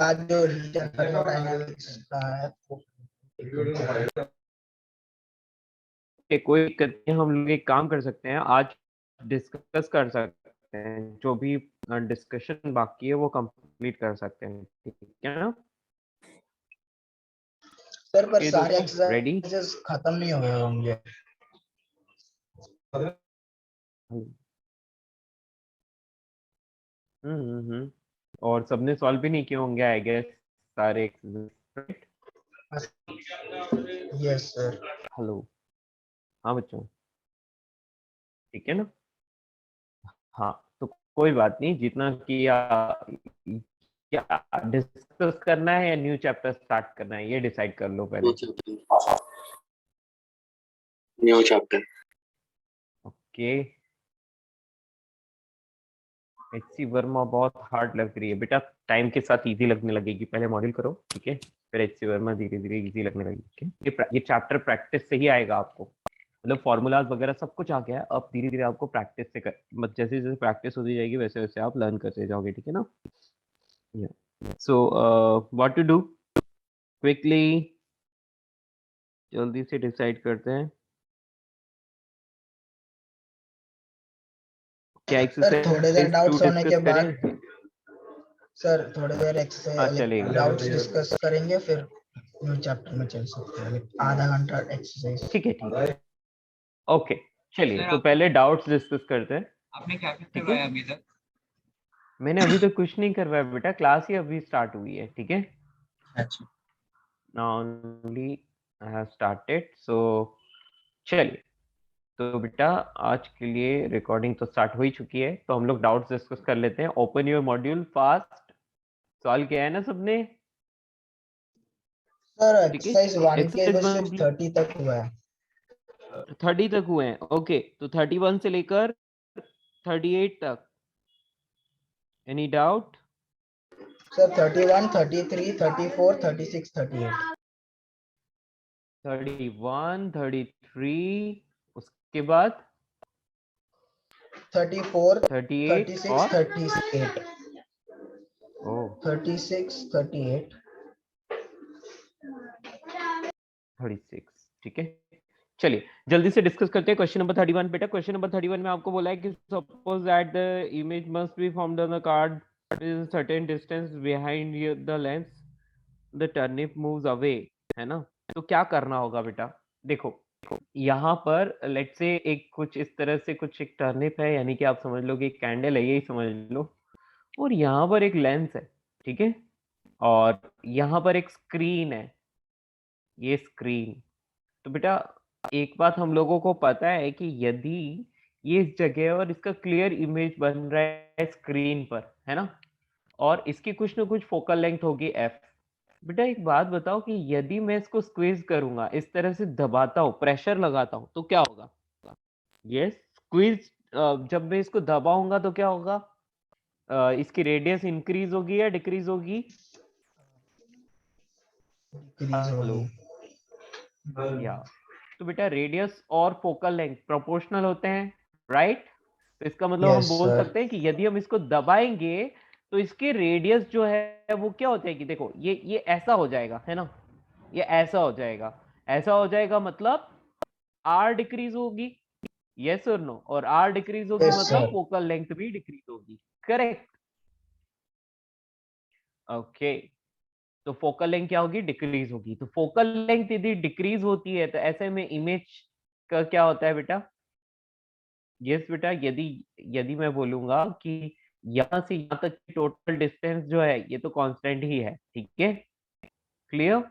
बाद जो थर्मोडायनेमिक्स का है कोई दिक्कत नहीं, हम लोग एक काम कर सकते हैं, आज डिस्कस कर सकते हैं, जो भी डिस्कशन बाकी है वो कंप्लीट कर सकते हैं, ठीक है ना? सर, पर ये सारे दोस्तों रेडी? एक्सरसाइजेस खत्म नहीं हुए होंगे। और सबने सॉल्व भी नहीं किए होंगे आई गेस सारे एक्सरसाइज। Yes sir. हेलो, हाँ बच्चों, ठीक है ना? हाँ, तो कोई बात नहीं, जितना किया, क्या डिस्कस करना है या न्यू चैप्टर स्टार्ट करना है, ये डिसाइड कर लो पहले। New chapter. Okay, HC Verma बहुत हार्ड लग रही है बेटा, टाइम के साथ इजी लगने लगेगी, पहले मॉड्यूल करो, ठीक है, फिर एचसी वर्मा धीरे धीरे इजी लगने लगेगी, ठीक है? ये चैप्टर प्रैक्टिस से ही आएगा आपको, मतलब फॉर्मूलाज वगैरह सब कुछ आ गया है, अब धीरे धीरे आपको प्रैक्टिस से जैसे जैसे प्रैक्टिस होती जाएगी वैसे वैसे आप लर्न करते जाओगे, ठीक है ना? So what to do quickly, जल्दी से डिसाइड करते हैं क्या एक्सरसाइज थोड़ी देर डाउट्स होने के डिस्कस बाद करें? सर थोड़ी देर हाँ चलेगा, डाउट्स डिस्कस करेंगे, फिर न्यू चैप्टर में चल सकते हैं, आधा घंटा एक्सरसाइज। ठीक है, ओके, चलिए तो पहले डाउट्स डिस्कस करते हैं। आपने क्या क्या करवाया अभी तक? मैंने अभी तक कुछ नहीं करवाया बेटा, क्लास ही अभी स्टार्ट हुई है, ठीक है? अच्छा, now only I have started, so चलिए, तो बेटा आज के लिए रिकॉर्डिंग तो स्टार्ट हो ही चुकी है, तो हम लोग डाउट्स डिस्कस कर लेते हैं। Open your module fast, solve किया है ना सबने? सर ठीक है, एक्सरसाइज 1 के एक्सरसाइज तो सिर्फ 30 तक हुआ है। 30 तक हुए हैं, ओके, तो 31 से लेकर 38 तक, एनी डाउट? सर 31, 33, 34, 36, 38। 31, 33, उसके बाद 34, 38 36, और 38, ओ 36, 38। 36, ठीक है, चलिए जल्दी से डिस्कस करते हैं। क्वेश्चन नंबर 31 बेटा, क्वेश्चन नंबर 31 में आपको बोला है कि suppose that the image must be formed on the card is certain distance behind the lens, the turnip moves away, है ना? तो क्या करना होगा बेटा? देखो यहाँ पर लेट्स से एक कुछ इस तरह से कुछ एक टर्निप है, यानी कि आप समझ लो कि एक कैंडल है, यही समझ लो, और यहाँ पर एक लेंस है, ठीक है, और यहाँ पर एक स्क्रीन है, ये स्क्रीन। तो बेटा एक बात हम लोगों को पता है कि यदि ये इस जगह और इसका क्लियर इमेज बन रहा है स्क्रीन पर, है ना, और इसकी कुछ ना कुछ फोकल लेंथ होगी एफ। बेटा एक बात बताओ कि यदि मैं इसको स्क्वीज करूंगा, इस तरह से दबाता हूँ, प्रेशर लगाता हूँ, तो क्या होगा? ये स्क्वीज, जब मैं इसको दबाऊंगा तो क्या होगा? इसकी रेडियस इंक्रीज होगी या डिक्रीज होगी? डिक्रीज हेलो, होगी। या तो बेटा रेडियस और फोकल लेंथ प्रोपोर्शनल होते हैं, राइट? तो इसका मतलब हम यस बोल सर। सकते हैं कि यदि हम इसको दबाएंगे तो इसके रेडियस जो है वो क्या हो जाएगी? देखो ये ऐसा हो जाएगा, है ना, ये ऐसा हो जाएगा, ऐसा हो जाएगा, मतलब आर डिक्रीज होगी, यस और नो, और आर डिक्रीज होगी यस मतलब सर। फोकल लेंथ भी डिक्रीज होगी, करेक्ट? ओके, तो फोकल लेंथ क्या होगी? डिक्रीज होगी। तो फोकल लेंथ यदि डिक्रीज होती है तो ऐसे में इमेज का क्या होता है बेटा? यस बेटा, यदि यदि मैं बोलूंगा कि यहां से यहां तक की टोटल डिस्टेंस जो है ये तो कांस्टेंट ही है, ठीक है, क्लियर?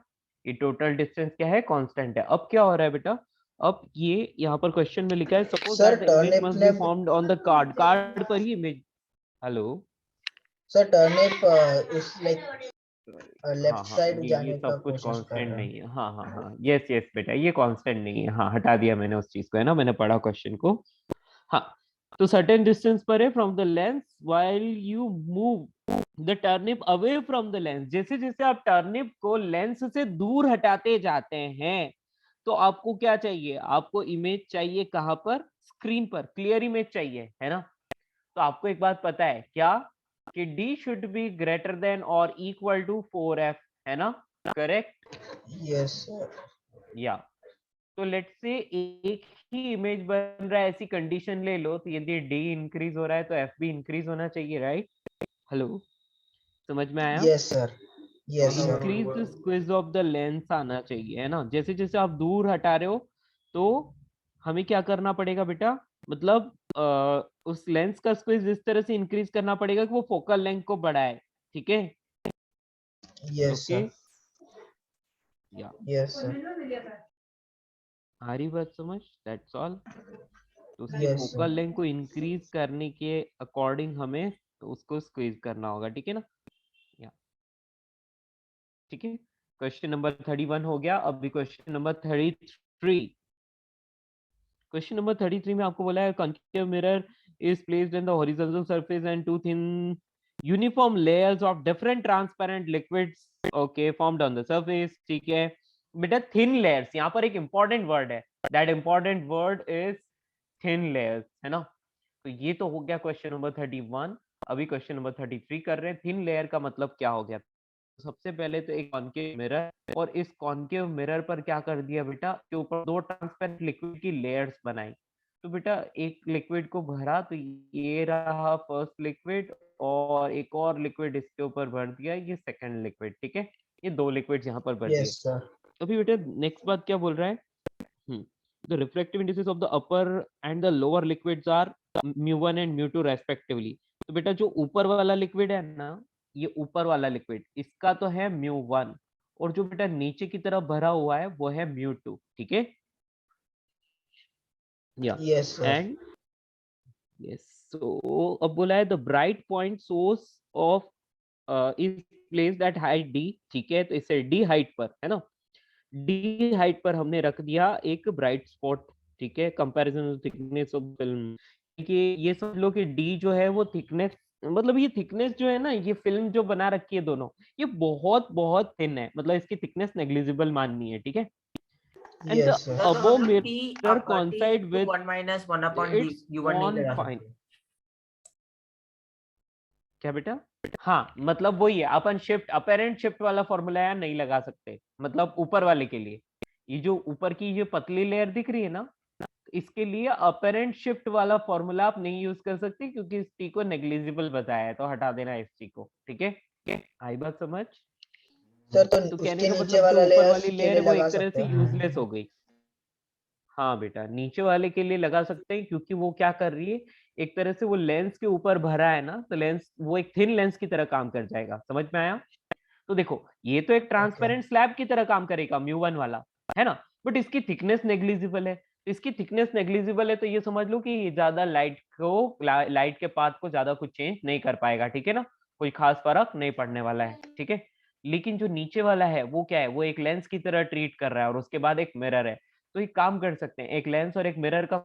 ये टोटल डिस्टेंस क्या है? कांस्टेंट है। अब क्या हो रहा है बेटा? अब ये यहाँ पर क्वेश्चन में लिखा है suppose sir that the image turnip must ने be formed on the card, card पर ही image, hello, sir turnip is like हाँ लेफ्ट हाँ, साइड ये जाने का सब कुछ कोशिश कर कांस्टेंट रहा है। नहीं है, हाँ हाँ हाँ, यस यस बेटा, ये कांस्टेंट नहीं है, हाँ हटा दिया मैंने उस चीज को, है ना, मैंने पढ़ा क्वेश्चन को, हाँ। तो सर्टेन डिस्टेंस पर है from the lens while you move the turnip away from the lens, जैसे जैसे आप टर्निप को लेंस से दूर हटाते जाते हैं तो आपको क्या चाहिए? आपको इमेज चाहिए कहां पर? स्क्रीन पर, क्लियर इमेज चाहिए, है ना? तो आपको एक बात पता है क्या? कि d should be greater then और इक्वल टू 4f, है ना, करेक्ट? Yes sir. या तो लेट्स से एक ही इमेज बन रहा है, ऐसी कंडीशन ले लो, तो यदि d इंक्रीज हो रहा है तो f भी इंक्रीज होना चाहिए, राइट? हेलो, समझ में आया? Yes sir. Yes sir. Increase the squeeze of the lens आना चाहिए, है ना। जैसे जैसे आप दूर हटा रहे हो तो हमें क्या करना पड़ेगा बेटा, मतलब उस लेंस का स्क्विज इस तरह से इंक्रीज करना पड़ेगा कि वो फोकल लेंथ को बढ़ाए, ठीक है? Yes okay, sir. या यस सर। आ रही बात समझ? That's all. तो उसकी यस फोकल सर। लेंथ को इंक्रीज करने के अकॉर्डिंग हमें तो उसको स्क्वीज करना होगा, ठीक है ना? या ठीक है, क्वेश्चन नंबर 31 हो गया। अभी क्वेश्चन नंबर 33। क्वेश्चन नंबर 33 में आपको बोला है concave mirror is placed in the horizontal surface and two thin uniform layers of different transparent liquids okay formed on the surface, ठीक है बेटा। thin layers, यहाँ पर एक important word है, that important word is thin layers, है ना। तो ये तो हो गया क्वेश्चन नंबर 31। अभी क्वेश्चन नंबर 33 कर रहे हैं। थिन लेयर का मतलब क्या हो गया? सबसे पहले तो एक कॉन्केव मिरर, और इस कॉन्केव मिरर पर क्या कर दिया बेटा, के ऊपर दो ट्रांसपेरेंट लिक्विड की लेयर्स बनाई। तो बेटा एक लिक्विड को भरा, तो ये रहा फर्स्ट लिक्विड, और एक और लिक्विड इसके ऊपर भर दिया, ये सेकंड लिक्विड, ठीक है। ये दो लिक्विड्स यहाँ पर भर दिए। Yes sir. अभी बेटा नेक्स्ट बात क्या बोल रहा है, the refractive indices of the upper and the lower liquids are mu1 and mu2 respectively। तो बेटा जो ऊपर वाला लिक्विड है ना, ये ऊपर वाला लिक्विड इसका तो है mu1, और जो बेटा नीचे की तरफ भरा हुआ है वो है mu2, ठीक है। या यस सर। एंड यस, सो अब बोला है the bright point source of is placed at height d, ठीक है। तो इसे d हाइट पर, है ना, डी हाइट पर हमने रख दिया एक ब्राइट स्पॉट, ठीक है। कंपैरिजन थिकनेस ऑफ फिल्म, कि ये समझ लो कि डी जो है वो थिकनेस, मतलब ये थिकनेस जो है ना, ये फिल्म जो बना रखी है दोनों, ये बहुत बहुत थिन है, मतलब इसकी थिकनेस नेग्लिजिबल माननी है, ठीक है। And the yes sir. तो अबव हम लोग mirror coincide T with 1 minus 1 upon D it's U1 नहीं लगा कॉन्फाइन। सकते। क्या बेटा? हाँ, मतलब वही है, अपन शिफ्ट अपेरेंट शिफ्ट वाला फॉर्मूला यार नहीं लगा सकते, मतलब ऊपर वाले के लिए। ये जो ऊपर की ये पतली लेयर दिख रही है ना, इसके लिए अपेरेंट शिफ्ट वाला फॉर्मूला आप नहीं यूज कर सकते, क्योंकि इस टी को नेग्लिजिबल बताया है, तो हटा देना इस टी को, ठीक है। आई बात समझ? सर तो तो कहने उसके का नीचे मतलब जो वाला ऊपर लेयर्स वाली के लेयर लिए है वो लगा एक तरह सकते से हैं। यूजलेस हो गई। हाँ बेटा, नीचे वाले के लिए लगा सकते हैं, क्योंकि वो क्या कर रही है, एक तरह से वो लेंस के ऊपर भरा है ना, तो लेंस वो एक थिन लेंस की तरह काम कर जाएगा। समझ में आया? तो देखो ये तो एक ओके। ट्रांसपेरेंट स्लैब की तरह काम करेगा mu1 वाला, है ना, बट इसकी थिकनेस नेग्लिजिबल है। इसकी थिकनेस नेग्लिजिबल है, तो ये समझ लो कि ये ज्यादा लाइट के पाथ को ज्यादा कुछ चेंज नहीं कर पाएगा, ठीक है ना, कोई खास फर्क नहीं पड़ने वाला है, ठीक है। लेकिन जो नीचे वाला है वो क्या है, वो एक लेंस की तरह ट्रीट कर रहा है, और उसके बाद एक मिरर है। तो एक काम कर सकते हैं, एक लेंस और एक मिरर का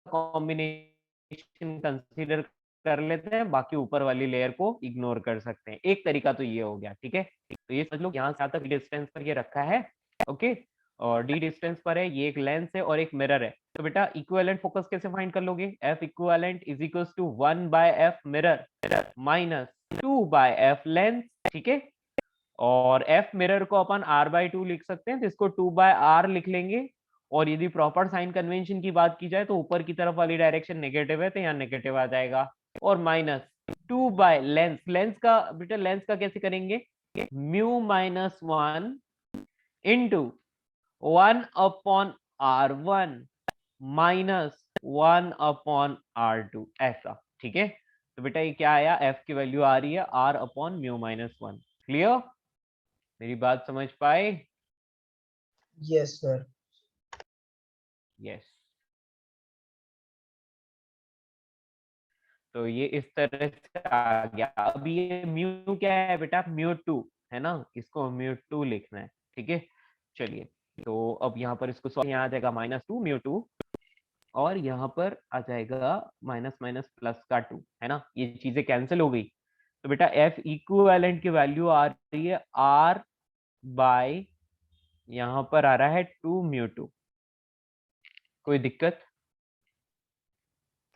कॉम्बिनेशन कंसीडर कर लेते हैं, बाकी ऊपर वाली लेयर को इग्नोर कर सकते हैं। एक तरीका तो ये हो गया, ठीक है। तो ये समझ लो यहाँ से तक डिस्टेंस पर ये रखा है, ओके, और डी डिस्टेंस पर है, ये एक लेंस है और एक मिरर है। तो बेटा इक्विवेलेंट फोकस कैसे फाइंड कर लोगे? F equivalent is equals to 1 by F mirror minus 2 by F lens, ठीक है। और एफ मिरर को अपन r बाई 2 लिख सकते हैं, तो इसको 2 बाय r लिख लेंगे। और यदि प्रॉपर साइन कन्वेंशन की बात की जाए तो ऊपर की तरफ वाली डायरेक्शन नेगेटिव है, तो यहाँ नेगेटिव आ जाएगा। और माइनस 2 बाय लेंस, लेंस का बेटा लेंस का कैसे करेंगे, mu minus 1 into 1 upon r1 minus 1 upon r2, ऐसा, ठीक है। तो बेटा ये क्या आया, f की वैल्यू आ रही है r upon mu minus 1। Clear? मेरी बात समझ पाए? Yes sir. यस। तो ये इस तरह से आ गया। अब ये म्यू क्या है बेटा, म्यू2 है ना, इसको म्यू2 लिखना है, ठीक है। चलिए, तो अब यहाँ पर इसको यहाँ आ जाएगा -2 म्यू2, और यहाँ पर आ जाएगा माइनस माइनस प्लस का 2, है ना, ये चीजें कैंसिल हो गई। तो बेटा एफ इक्विवेलेंट की वैल्यू आ रही है r बाय, यहाँ पर आ रहा है 2 म्यू2। कोई दिक्कत?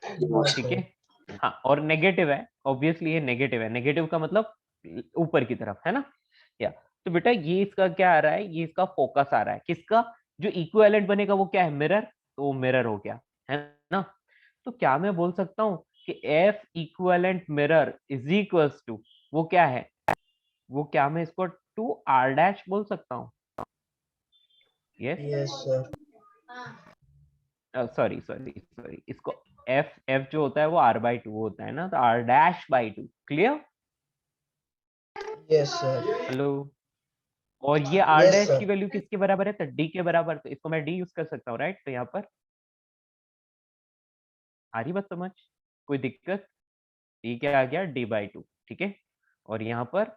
ठीक है, हाँ, और नेगेटिव है, ऑब्वियसली ये नेगेटिव है, नेगेटिव का मतलब ऊपर की तरफ, है ना? या तो बेटा ये इसका क्या आ रहा है, ये इसका फोकस आ रहा है, किसका? जो इक्विवेलेंट बनेगा वो क्या है, मिरर, तो वो मिरर हो गया, है ना? तो क्या मैं बोल सकता हूँ कि F equivalent mirror is equals to, वो क्या है, वो क्या मैं इसको टू आर डैश बोल सकता हूँ? Yes, yes sir. Sorry sorry sorry, इसको एफ एफ जो होता है वो आर बाई टू होता है ना, तो R dash by two, clear? Yes sir. Hello, और ये आर यस डैश की सर। वैल्यू किसके बराबर है, तो डी के बराबर, तो इसको मैं डी यूज कर सकता हूँ, राइट? तो यहाँ पर आ रही बात समझ, कोई दिक्कत? डी क्या आ गया, डी बाई टू, ठीक है। और यहाँ पर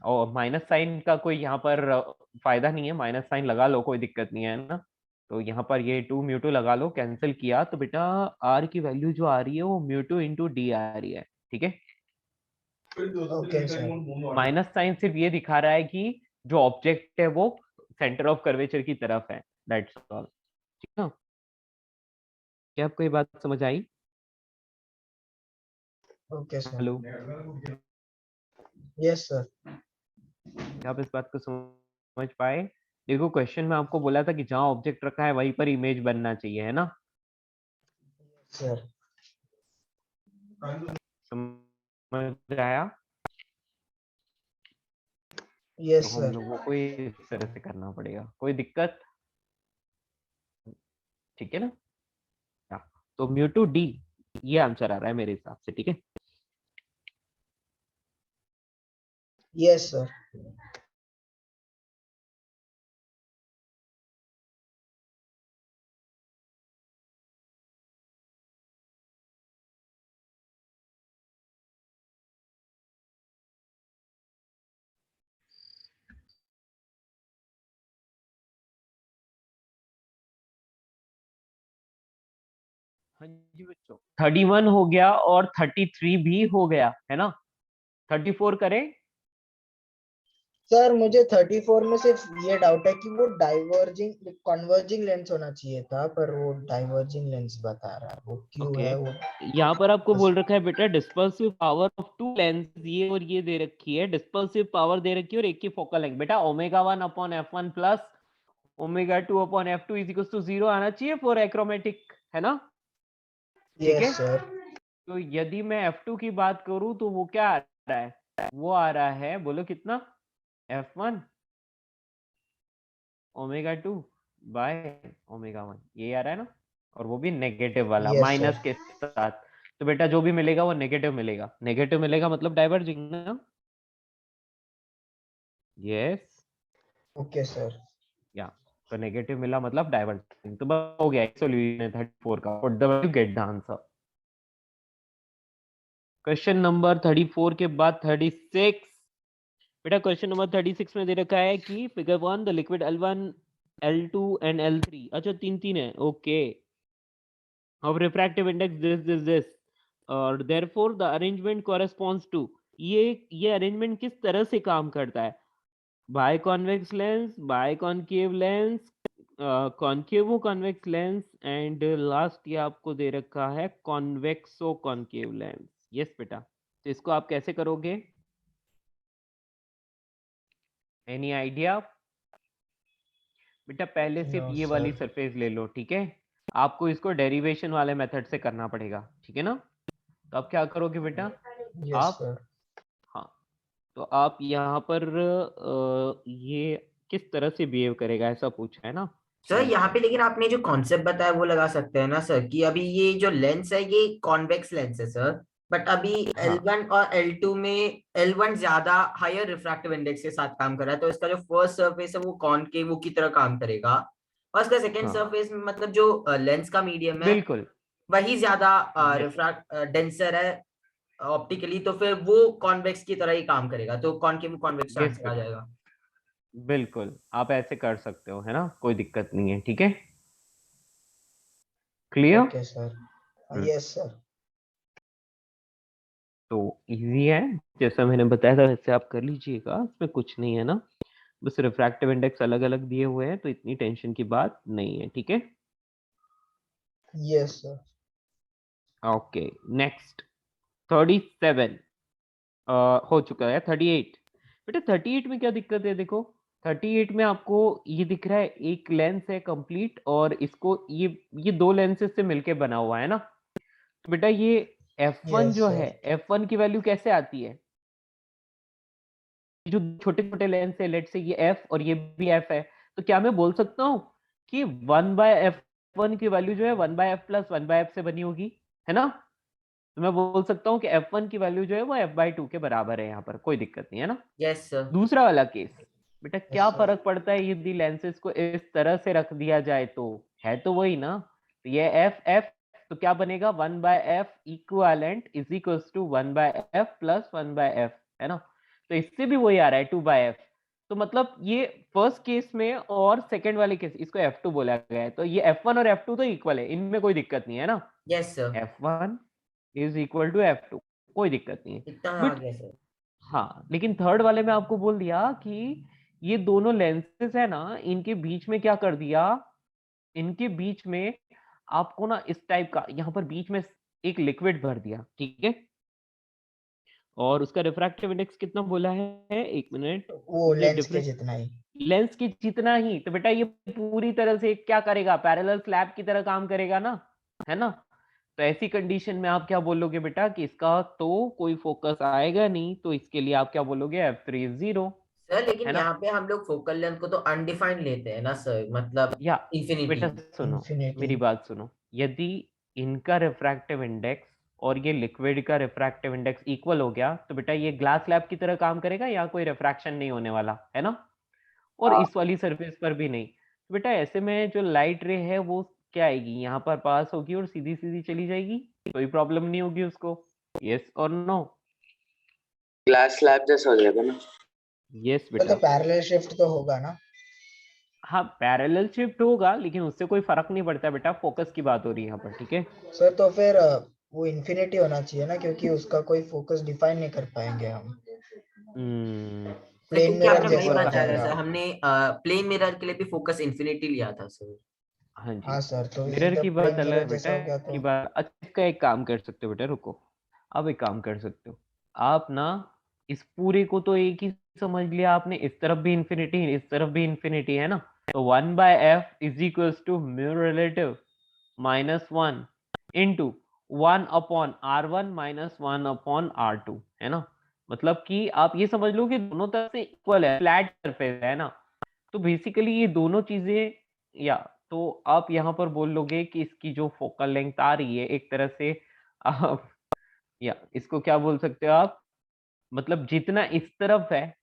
और माइनस साइन का कोई यहाँ पर फायदा नहीं है, माइनस साइन लगा लो, कोई दिक्कत नहीं है ना। तो यहाँ पर ये टू म्यू टू लगा लो, कैंसिल किया तो बेटा आर की वैल्यू जो आ रही है वो म्यू टू इंटू डी आ रही है, ठीक है। Okay sir. माइनस साइन सिर्फ ये दिखा रहा है कि जो ऑब्जेक्ट है वो सेंटर ऑफ कर्वेचर की तरफ है, दैट्स ऑल, ठीक है। क्या आपको ये बात समझ आई? Okay sir. Hello, yes sir. क्या आप इस बात को समझ पाए? देखो क्वेश्चन में आपको बोला था कि जहां ऑब्जेक्ट रखा है वहीं पर इमेज बनना चाहिए, है ना? सर। समझ आया? यस तो हम सर। लोगों को ये इस तरह से करना पड़ेगा, कोई दिक्कत? ठीक है ना? हाँ, तो म्यू टू डी ये आंसर आ रहा है मेरे हिसाब से, ठीक है। Yes sir. हाँ जी बच्चों, 31 हो गया और 33 भी हो गया, है ना? 34 करें? सर मुझे 34 में सिर्फ ये डाउट है कि वो डाइवर्जिंग कन्वर्जिंग लेंस होना चाहिए था, पर वो डाइवर्जिंग लेंस बता रहा है, वो क्यों ओके, है वो? यहाँ पर आपको बस। बोल रखा है बेटा dispersive power of two lens, ये और ये दे रखी है, डिस्पर्सिव पावर दे रखी है और एक की फोकल लेंथ। बेटा omega 1 upon f1 plus omega 2 upon f2 is equal to 0 आना चाहिए फॉर एक्रोमेटिक, है ना? ठीक है। Yes sir. तो यदि मैं f2 की बात करूं तो वो क्या आ रहा है, वो आ रहा है, बोलो कितना, f1 ओमेगा 2 बाय ओमेगा 1, ये आ रहा है ना? और वो भी नेगेटिव वाला, यस माइनस सर। के साथ। तो बेटा जो भी मिलेगा वो नेगेटिव मिलेगा, नेगेटिव मिलेगा मतलब डाइवर्जिंग ना। Yes, okay sir. या तो नेगेटिव मिला मतलब डाइवर्जिंग, तो बस हो गया सॉल्यूशन है 34 का, और the get the answer. Question number 34 के बाद 36। बेटा क्वेश्चन नंबर 36 में दे रखा है कि figure 1 the liquid L1 L2 and L3, अच्छा तीन तीन है, okay, of refractive index this और therefore the arrangement corresponds to, ये अरेंजमेंट किस तरह से काम करता है, by convex lens, by concave lens, concavo convex lens, and last ये आपको दे रखा है कॉन्वेक्सो कॉनकेव लेंस। यस बेटा, तो इसको आप कैसे करोगे, एनी आइडिया? बेटा पहले सिर्फ नो ये वाली सर। सरफेस ले लो, ठीक है। आपको इसको डेरिवेशन वाले मेथड से करना पड़ेगा, ठीक है ना? तो आप क्या करोगे बेटा, यस आप, सर। हाँ, तो आप यहाँ पर ये किस तरह से बिहेव करेगा ऐसा पूछा है ना? सर राइट यहाँ पे राइट, लेकिन आपने जो कॉन्सेप्ट बताया वो लगा सकते हैं ना सर, कि अभी ये जो लेंस है ये कॉन्वेक्स लेंस है सर, बट अभी हाँ L1 और L2 में L1 ज्यादा हायर रिफ्रैक्टिव इंडेक्स के साथ काम कर रहा है, तो इसका जो फर्स्ट सरफेस है वो कॉनकेव की तरह काम करेगा, और इसका सेकेंड हाँ सरफेस में मतलब जो लेंस का मीडियम है बिल्कुल, वही ज्यादा yes, रिफ्रैक्ट डेंसर है ऑप्टिकली, तो फिर वो कॉन्वेक्स की तरह ही काम करेगा, तो कॉनकेव कॉन्वेक्स yes आंसर आ बेटा, जाएगा। बिल्कुल आप ऐसे कर सकते हो, है ना? कोई दिक्कत नहीं है, ठीक है, clear? Okay sir. Yes sir. तो इजी है, जैसा मैंने बताया था वैसे आप कर लीजिएगा, इसमें कुछ नहीं है ना, बस रिफ्रैक्टिव इंडेक्स अलग अलग दिए हुए हैं तो इतनी टेंशन की बात नहीं है, ठीक है। Yes sir. ओके नेक्स्ट, 37 हो चुका है। 38 बेटा 38 में क्या दिक्कत है? देखो 38 में आपको ये दिख रहा है एक लेंस है कंप्लीट और इसको ये दो लेंसेज से मिलके बना हुआ है ना। तो बेटा ये F1 Yes, जो sir. है F1 की वैल्यू कैसे आती है? जो छोटे छोटे लेंस है लेट से ये F और ये भी F है, तो क्या मैं बोल सकता हूँ कि 1/F1 की वैल्यू जो है 1/F प्लस 1/F से बनी होगी, है ना? तो मैं बोल सकता हूँ कि F1 की वैल्यू जो है वो F/2 के बराबर है, यहाँ पर कोई दिक्कत नहीं है ना। Yes sir. दूसरा वाला केस बेटा क्या Yes, sir. फर्क पड़ता है यदि लेंसेज को इस तरह से रख दिया जाए? तो है तो वही ना। तो ये F तो क्या बनेगा 1/F equivalent is equals to 1/F plus 1/F, है ना। तो इससे भी वही आ रहा है 2/F। तो मतलब ये फर्स्ट केस में और सेकंड वाले केस इसको F2 बोला गया है। तो ये F1 और F2 तो इक्वल है, इनमें कोई दिक्कत नहीं है ना। Yes sir, F1 is equal to F2, कोई दिक्कत नहीं है। इतना आ बट गया सर। हाँ, लेकिन थर्ड वाले में आपको बोल दिया कि ये दोनों लेंसेज है ना, इनके बीच में क्या कर दिया, इनके बीच में आपको ना इस टाइप का यहाँ पर बीच में एक लिक्विड भर दिया, ठीक है। और उसका रिफ्रैक्टिव इंडेक्स कितना बोला है? एक मिनट, वो ये लेंस के डिफरेंस जितना ही. लेंस की जितना ही। तो बेटा ये पूरी तरह से क्या करेगा? पैरेलल स्लैब की तरह काम करेगा ना, है ना। तो ऐसी कंडीशन में आप क्या बोलोगे बेटा कि इसका तो कोई फोकस आएगा नहीं, तो इसके लिए आप क्या बोलोगे? F3 is 0, सर लेकिन है ना। यहाँ पे हम लोग फोकल लेंथ को तो अनडिफाइंड लेते हैं ना सर, मतलब या इंफिनिटी। बेटा सुनो, Infinity. मेरी बात सुनो, यदि इनका रिफ्रैक्टिव इंडेक्स और ये लिक्विड का रिफ्रैक्टिव इंडेक्स इक्वल हो गया तो बेटा ये ग्लास स्लैब की तरह काम करेगा, यहाँ कोई रिफ्रैक्शन नहीं होने वाला, है ना। और इस वाली सरफेस पर भी नहीं। तो बेटा ऐसे में जो लाइट रे है वो क्या आएगी, यहाँ पर पास होगी और सीधी सीधी चली जाएगी, कोई प्रॉब्लम नहीं होगी उसको। यस और नो? ग्लास स्लैब जैसा हो जाएगा ना। यस तो बेटा। पैरेलल शिफ्ट तो होगा ना. हाँ पैरेलल शिफ्ट होगा, लेकिन उससे कोई फर्क नहीं पड़ता बेटा, फोकस की बात हो रही है यहाँ पर, ठीक है। सर तो फिर वो इन्फिनिटी होना चाहिए ना, क्योंकि उसका कोई फोकस डिफाइन नहीं कर पाएंगे हम. हम्म, सर प्लेन क्योंकि मिरर आपने वही एक जैसा और हो बताया था जाएगा. सर, हमने प्लेन मिरर के लिए भी फोकस इन्फिनिटी लिया था सर। हाँ जी, हाँ सर, तो मिरर इधर की प्लेन बात अलग मिरर है जैसा बेटा, हो गया की तो. बात। अच्छा इसका एक काम कर सकते हो बेटा, रुको। अब एक काम कर सकते हो आप ना, इस पूरे को तो एक ही समझ लिया आपने, इस तरफ भी इंफिनिटी इस तरफ भी इंफिनिटी, है ना। तो 1/F is equals to mu relative -1 into 1/R1 -1/R2, है ना। मतलब कि आप ये समझ लो कि दोनों तरफ से इक्वल है, फ्लैट सरफेस है ना। तो बेसिकली ये दोनों चीजें, या तो आप यहाँ पर बोल लोगे कि इसकी जो फोकल लेंथ आ रही है एक तरह से आप, या इसको क्या बोल सकते हो आप, मतलब जितना इस तरफ है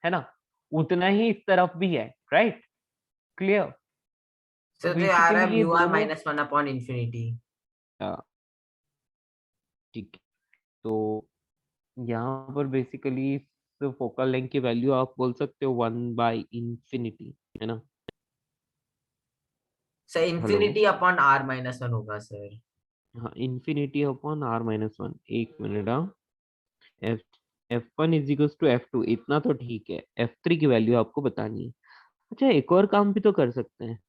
ना, उतना ही इस तरफ भी है, राइट। क्लियर। तो सर तो आ रहा बेसिकली है ये म्यू आर दोनों, -1 अपॉन इन्फिनिटी। ठीक है। तो यहाँ पर बेसिकली फोकल लेंथ की वैल्यू आप बोल सकते हो 1/इंफिनिटी, है ना। Sir hello, infinity upon R-1 होगा सर। हाँ इंफिनिटी अपॉन R-1, एक मिनट। हाँ, F F1 is equals to F2, इतना तो ठीक है। F3 की वैल्यू आपको बतानी है। अच्छा एक और काम भी तो कर सकते हैं,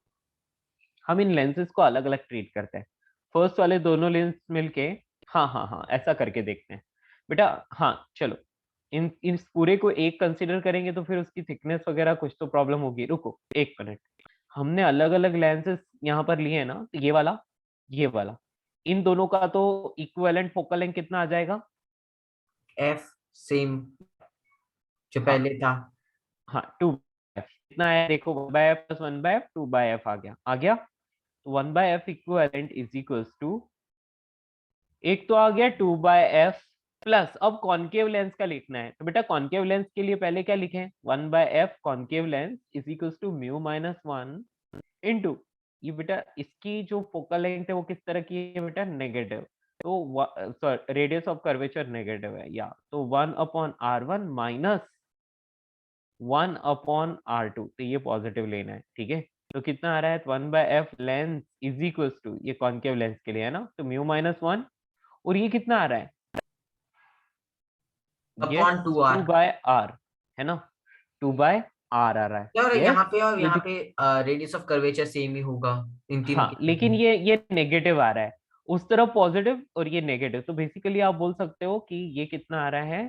हम इन लेंसेज को अलग अलग ट्रीट करते हैं। फर्स्ट वाले दोनों लेंस मिलके, हाँ हाँ हाँ ऐसा करके देखते हैं बेटा। हाँ चलो, इन इस पूरे को एक कंसीडर करेंगे तो फिर उसकी थिकनेस वगैरह कुछ तो प्रॉब्लम होगी। रुको एक मिनट, हमने अलग अलग लेंसेज यहाँ पर लिए हैं ना, तो ये वाला, इन दोनों का तो इक्विवेलेंट फोकल लेंथ कितना आ जाएगा? F सेम जो हाँ पहले था। हाँ 2/f कितना है देखो, 1/f प्लस 1/f 2/f आ गया। तो 1/f equivalent is equals to, एक तो आ गया 2/f प्लस, अब कॉनकेव लेंस का लिखना है। तो बेटा कॉनकेव लेंस के लिए पहले क्या लिखें? 1/f concave lens is equals to mu -1 into, ये बेटा इसकी जो फोकल लेंथ है वो किस तरह की है बेटा? नेगेटिव। तो रेडियस ऑफ कर्वेचर नेगेटिव है, या तो 1/R1 माइनस 1/R2, तो ये पॉजिटिव लेना है, ठीक है। तो कितना आ रहा है? 1/f lens is equals to, ये कॉनकेव लेंस के लिए है ना, तो म्यू -1, और ये कितना आ रहा है? Yes upon 2R। 2/R, है ना, 2/R आ रहा है। और यस यहाँ पे और ये यहाँ जो, पे रेडियस ऑफ कर्वेचर सेम ही होगा इन तीनों हाँ के लेकिन लिए। ये नेगेटिव आ रहा है, उस तरफ पॉजिटिव और ये नेगेटिव, तो बेसिकली आप बोल सकते हो कि ये कितना आ रहा है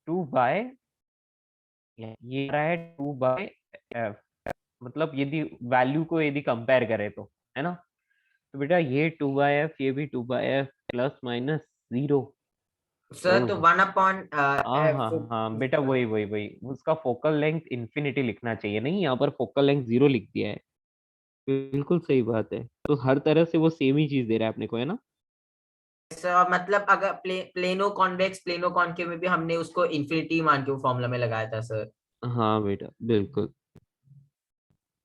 2/, ये आ रहा है 2/f, मतलब यदि वैल्यू को यदि कंपेयर करें तो, है ना। तो बेटा ये 2/f, ये भी 2/f प्लस माइनस 0। सर तो 1/f। हाँ हाँ बेटा, वही वही वही उसका फोकल लेंथ इंफिनिटी लिखना चाहिए, नहीं यहाँ पर फोकल लेंथ 0 लिख दिया है। बिल्कुल सही बात है, तो हर तरह से वो सेम ही चीज दे रहा है अपने को, है ना। सर मतलब अगर प्लेनो कॉन्वेक्स प्लेनो कॉनकेव में भी हमने उसको इन्फिनिटी मान के वो फॉर्मूला में लगाया था सर। हाँ बेटा बिल्कुल।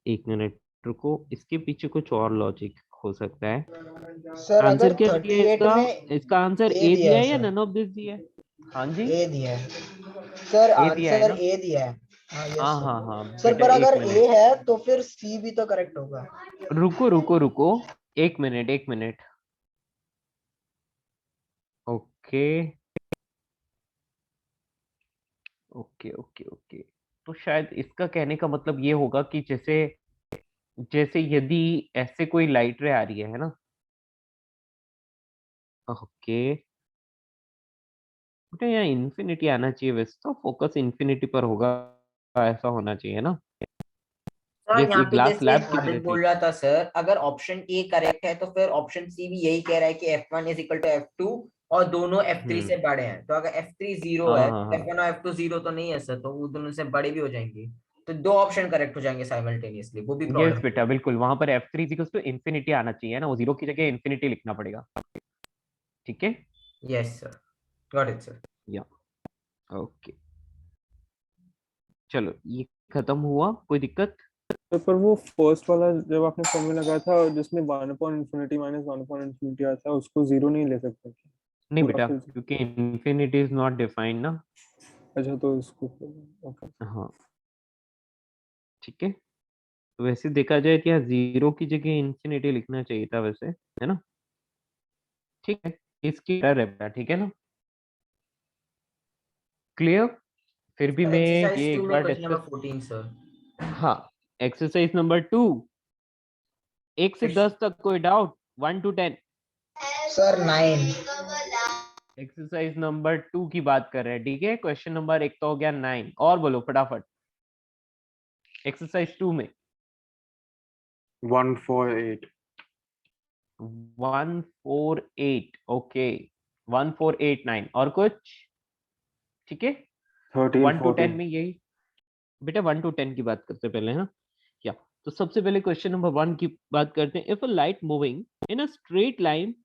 एक मिनट रुको, इसके पीछे कुछ और लॉजिक हो सकता है। सर आंसर अगर क्या दिया है 38 इसका? में इसका आंसर ए ए दिया दिया है है या सर, नन ऑफ दिस दिया है? हाँ जी, ए दिया है सर, ए दिया है आंसर ना। ए दिया है। हाँ यस हाँ सर। हाँ हाँ सर बेटा, पर एक अगर मिनट, ए है तो फिर सी भी तो करेक्ट होगा। रुको रुको रुको, एक मिनट एक minute. Okay okay okay okay, तो शायद इसका कहने का मतलब ये होगा कि जैसे जैसे यदि ऐसे कोई लाइट रे आ रही है ना। ओके बेटा, यहाँ इन्फिनिटी आना चाहिए, वैसे तो फोकस इन्फिनिटी पर होगा, ऐसा होना चाहिए ना। सर ये यहाँ पे ग्लास जैसे स्लैब की आदित्य वजह से। बोल रहा था सर, अगर ऑप्शन ए करेक्ट है तो फिर ऑप्शन सी भी यही कह रहा है कि F1 is equal to F2 और दोनों F3 से बड़े हैं। तो अगर F3 0 हाँ है हाँ तो हाँ, F1 और F2 0 तो नहीं है सर, तो वो दोनों से बड़े भी हो जाएंगे। तो दो ऑप्शन करेक्ट हो जाएंगे साइमल्टेनियसली, वो भी यस प्रॉब्लम। बेटा बिल्कुल, वहां पर F3 इक्वल्स टू इन्फिनिटी आना चाहिए ना, वो 0 की जगह इन्फिनिटी लिखना पड़ेगा। ठीक है, yes sir, got it sir. या ओके, चलो ये खत्म हुआ, कोई दिक्कत? तो पर वो फर्स्ट वाला जब आपने फॉर्मूला लगाया था जिसमें 1/infinity माइनस 1/infinity आता है, उसको जीरो नहीं ले सकते क्या? नहीं पूरा बेटा, फिर क्योंकि इन्फिनिटी इज नॉट डिफाइंड ना। अच्छा, तो इसको ओके। हाँ ठीक है, तो वैसे देखा जाए कि यहाँ 0 की जगह इन्फिनिटी लिखना चाहिए था वैसे, है ना। ठीक है, इसकी error है बेटा, ठीक है ना, क्लियर। फिर भी मैं एक्सरसाइज ये 2 एक में बार क्वेश्चन नंबर डिस्कस। 14 सर। हाँ, एक्सरसाइज नंबर 2, 1 से 10 तक कोई doubt? 1 to 10। Sir 9। Exercise number 2 की बात कर रहे हैं, ठीक है। क्वेश्चन नंबर 1 तो हो गया 9, और बोलो फटाफट एक्सरसाइज 2 में। 148 148, ओके, 1489, और कुछ? ठीक है, 13 1 to 10 14 में यही बेटा, 1 to 10 की बात करते हैं पहले, है ना। क्या, तो सबसे पहले क्वेश्चन नंबर 1 की बात करते हैं। If a light moving in a straight line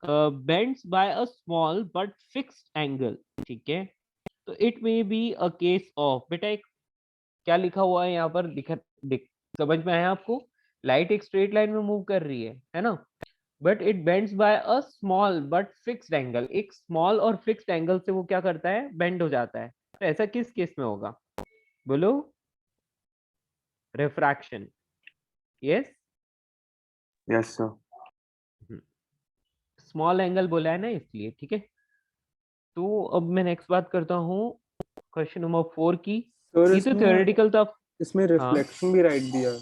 bends by a small but fixed angle, ठीक है, तो it may be a case of, बेटा एक क्या लिखा हुआ है यहाँ पर, समझ में आया आपको? लाइट एक स्ट्रेट लाइन में मूव कर रही है ना, but it bends by a small but fixed angle, एक स्मॉल और फिक्स्ड एंगल से वो क्या करता है, बेंड हो जाता है। तो ऐसा किस केस में होगा, बोलो? Refraction, yes. Yes sir. Small angle बोला है ना इसलिए, ठीक है। तो अब मैं नेक्स्ट बात करता हूँ क्वेश्चन नंबर 4 की। सर ये तो इसमें थ्योरेटिकल था। इसमें हाँ, रिफ्लेक्शन भी राइट दिया है।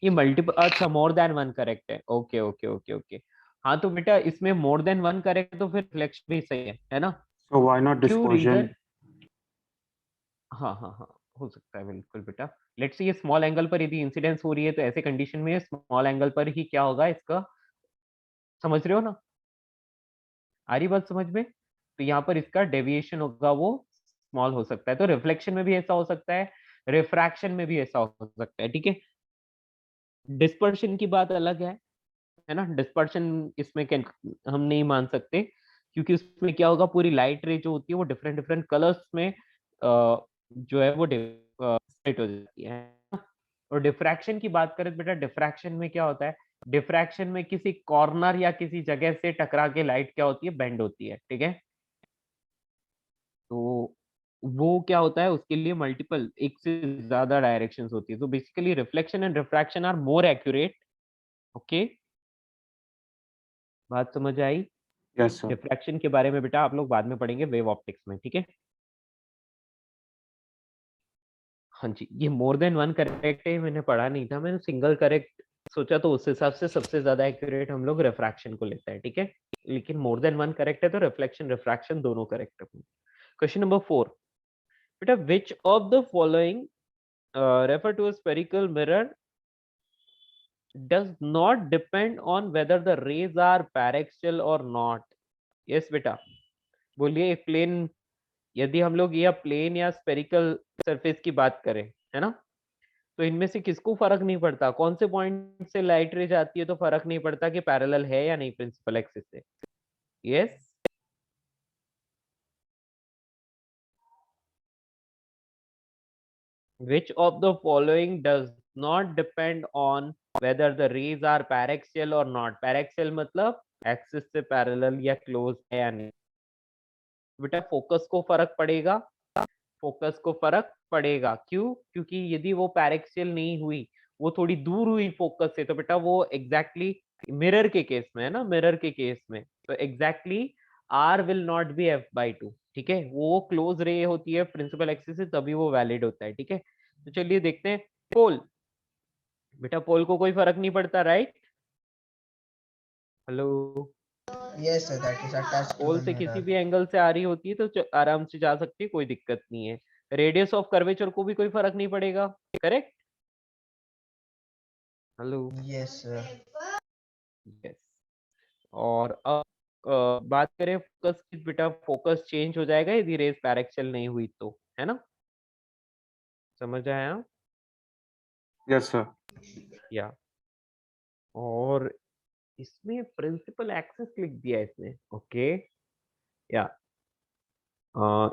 ये मल्टीपल, अच्छा मोर देन वन करेक्ट है, ओके ओके ओके ओके। हाँ तो बेटा इसमें मोर देन वन करेक्ट, तो फिर रिफ्लेक्शन भी सही है ना। सो व्हाई नॉट क्यों, डिस्पर्जन? रीजन? हाँ हाँ हाँ, हो सकता है बिल्कुल बेटा। लेट्स से ये स्मॉल एंगल पर यदि इंसिडेंस हो रही है, तो ऐसे कंडीशन में स्मॉल एंगल पर ही क्या होगा इसका, समझ रहे हो ना, आ रही बात समझ में? तो यहाँ पर इसका डेविएशन होगा वो स्मॉल हो सकता है, तो रिफ्लेक्शन में भी ऐसा हो सकता है, रिफ्रैक्शन में भी ऐसा हो सकता है, ठीक है। डिस्पर्शन की बात अलग है ना। डिस्पर्शन इसमें हम नहीं मान सकते, क्योंकि उसमें क्या होगा, पूरी लाइट रे जो होती है वो डिफरेंट डिफरेंट कलर्स में जो है वो स्प्लिट हो जाती है ना? और डिफ्रैक्शन की बात करें तो बेटा, डिफ्रैक्शन में क्या होता है, डिफ्रैक्शन में किसी कॉर्नर या किसी जगह से टकरा के लाइट क्या होती है, बेंड होती है, ठीक है। तो वो क्या होता है, उसके लिए मल्टीपल, एक से ज्यादा डायरेक्शंस होती है। तो basically reflection and refraction are more accurate, okay. बात समझ आई? Yes sir. डिफ्रैक्शन के बारे में बेटा आप लोग बाद में पढ़ेंगे वेव ऑप्टिक्स में, ठीक है। हाँ जी, ये मोर देन वन करेक्ट है, मैंने पढ़ा नहीं था, मैंने सिंगल करेक्ट सोचा तो उस हिसाब से सबसे ज्यादा एक्यूरेट हम लोग रिफ्रैक्शन को लेते हैं, ठीक है, लेकिन मोर देन वन करेक्ट है तो रिफ्लेक्शन रिफ्रैक्शन दोनों करेक्ट है। क्वेश्चन नंबर 4, बेटा which of the following refer to a spherical mirror does not depend on whether the rays are paraxial or not? yes बेटा बोलिए, एक प्लेन, यदि हम लोग या प्लेन या स्फेरिकल सरफेस की बात करें, है ना, तो इनमें से किसको फर्क नहीं पड़ता, कौन से पॉइंट से लाइट रे जाती है तो फर्क नहीं पड़ता कि पैरेलल है या नहीं प्रिंसिपल एक्सिस से? Yes which of the following does not depend on whether the rays are paraxial or not? paraxial मतलब एक्सिस से पैरेलल या क्लोज है या नहीं। बेटा फोकस को फर्क पड़ेगा, फोकस को फर्क पड़ेगा, क्यों? क्योंकि यदि वो पैरेक्सियल नहीं हुई, वो थोड़ी दूर हुई फोकस से, तो बेटा वो एग्जैक्टली मिरर के केस में है ना, मिरर के केस में तो exactly R will not be f/2, ठीक है, वो क्लोज रे होती है प्रिंसिपल एक्सिस से, तभी वो वैलिड होता है, ठीक है। तो चलिए देखते हैं पोल। बेटा पोल को कोई फर्क नहीं पड़ता, right? Hello, Yes, sir. That is attached to pole the से किसी mirror. भी एंगल से आ रही होती है तो आराम से जा सकती है, कोई दिक्कत नहीं है। रेडियस ऑफ कर्वेचर को भी कोई फर्क नहीं पड़ेगा, correct? Hello, Yes, sir. Yes. और अब बात करें फोकस की, बेटा फोकस चेंज हो जाएगा यदि रेस पैरेक्सियल नहीं हुई तो, है ना, समझ आया? Yes sir. या और इसमें प्रिंसिपल एक्सिस लिख दिया है इसने, ओके। या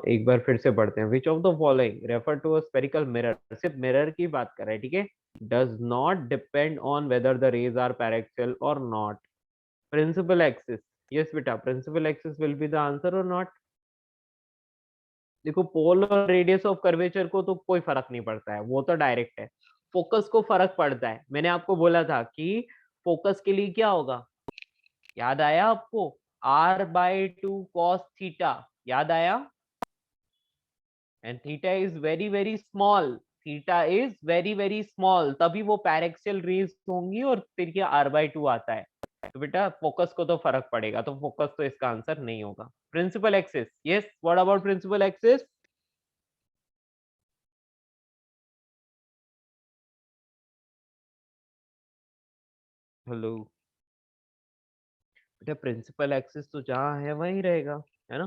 एक बार फिर से पढ़ते हैं। Which of the following refer to a spherical mirror, सिर्फ मिरर की बात कर रहा है, ठीक है, does not depend on whether the rays are paraxial or not? Principal axis, yes बेटा, principal axis will be the answer or not? देखो पोल और रेडियस ऑफ कर्वेचर को तो कोई फर्क नहीं पड़ता है, वो तो डायरेक्ट है। फोकस को फर्क पड़ता है, मैंने आपको बोला था कि फोकस के लिए क्या होगा, याद आया आपको? r/2 cos थीटा, याद आया? And theta is very very small, theta is very very small, तभी वो पैरेक्सियल रेज होंगी और फिर ये r/2 आता है। तो बेटा फोकस को तो फर्क पड़ेगा, तो फोकस तो इसका आंसर नहीं होगा। Principal axis, yes, what about principal axis? Hello बेटा, प्रिंसिपल एक्सिस तो जहाँ है वहीं रहेगा, है ना,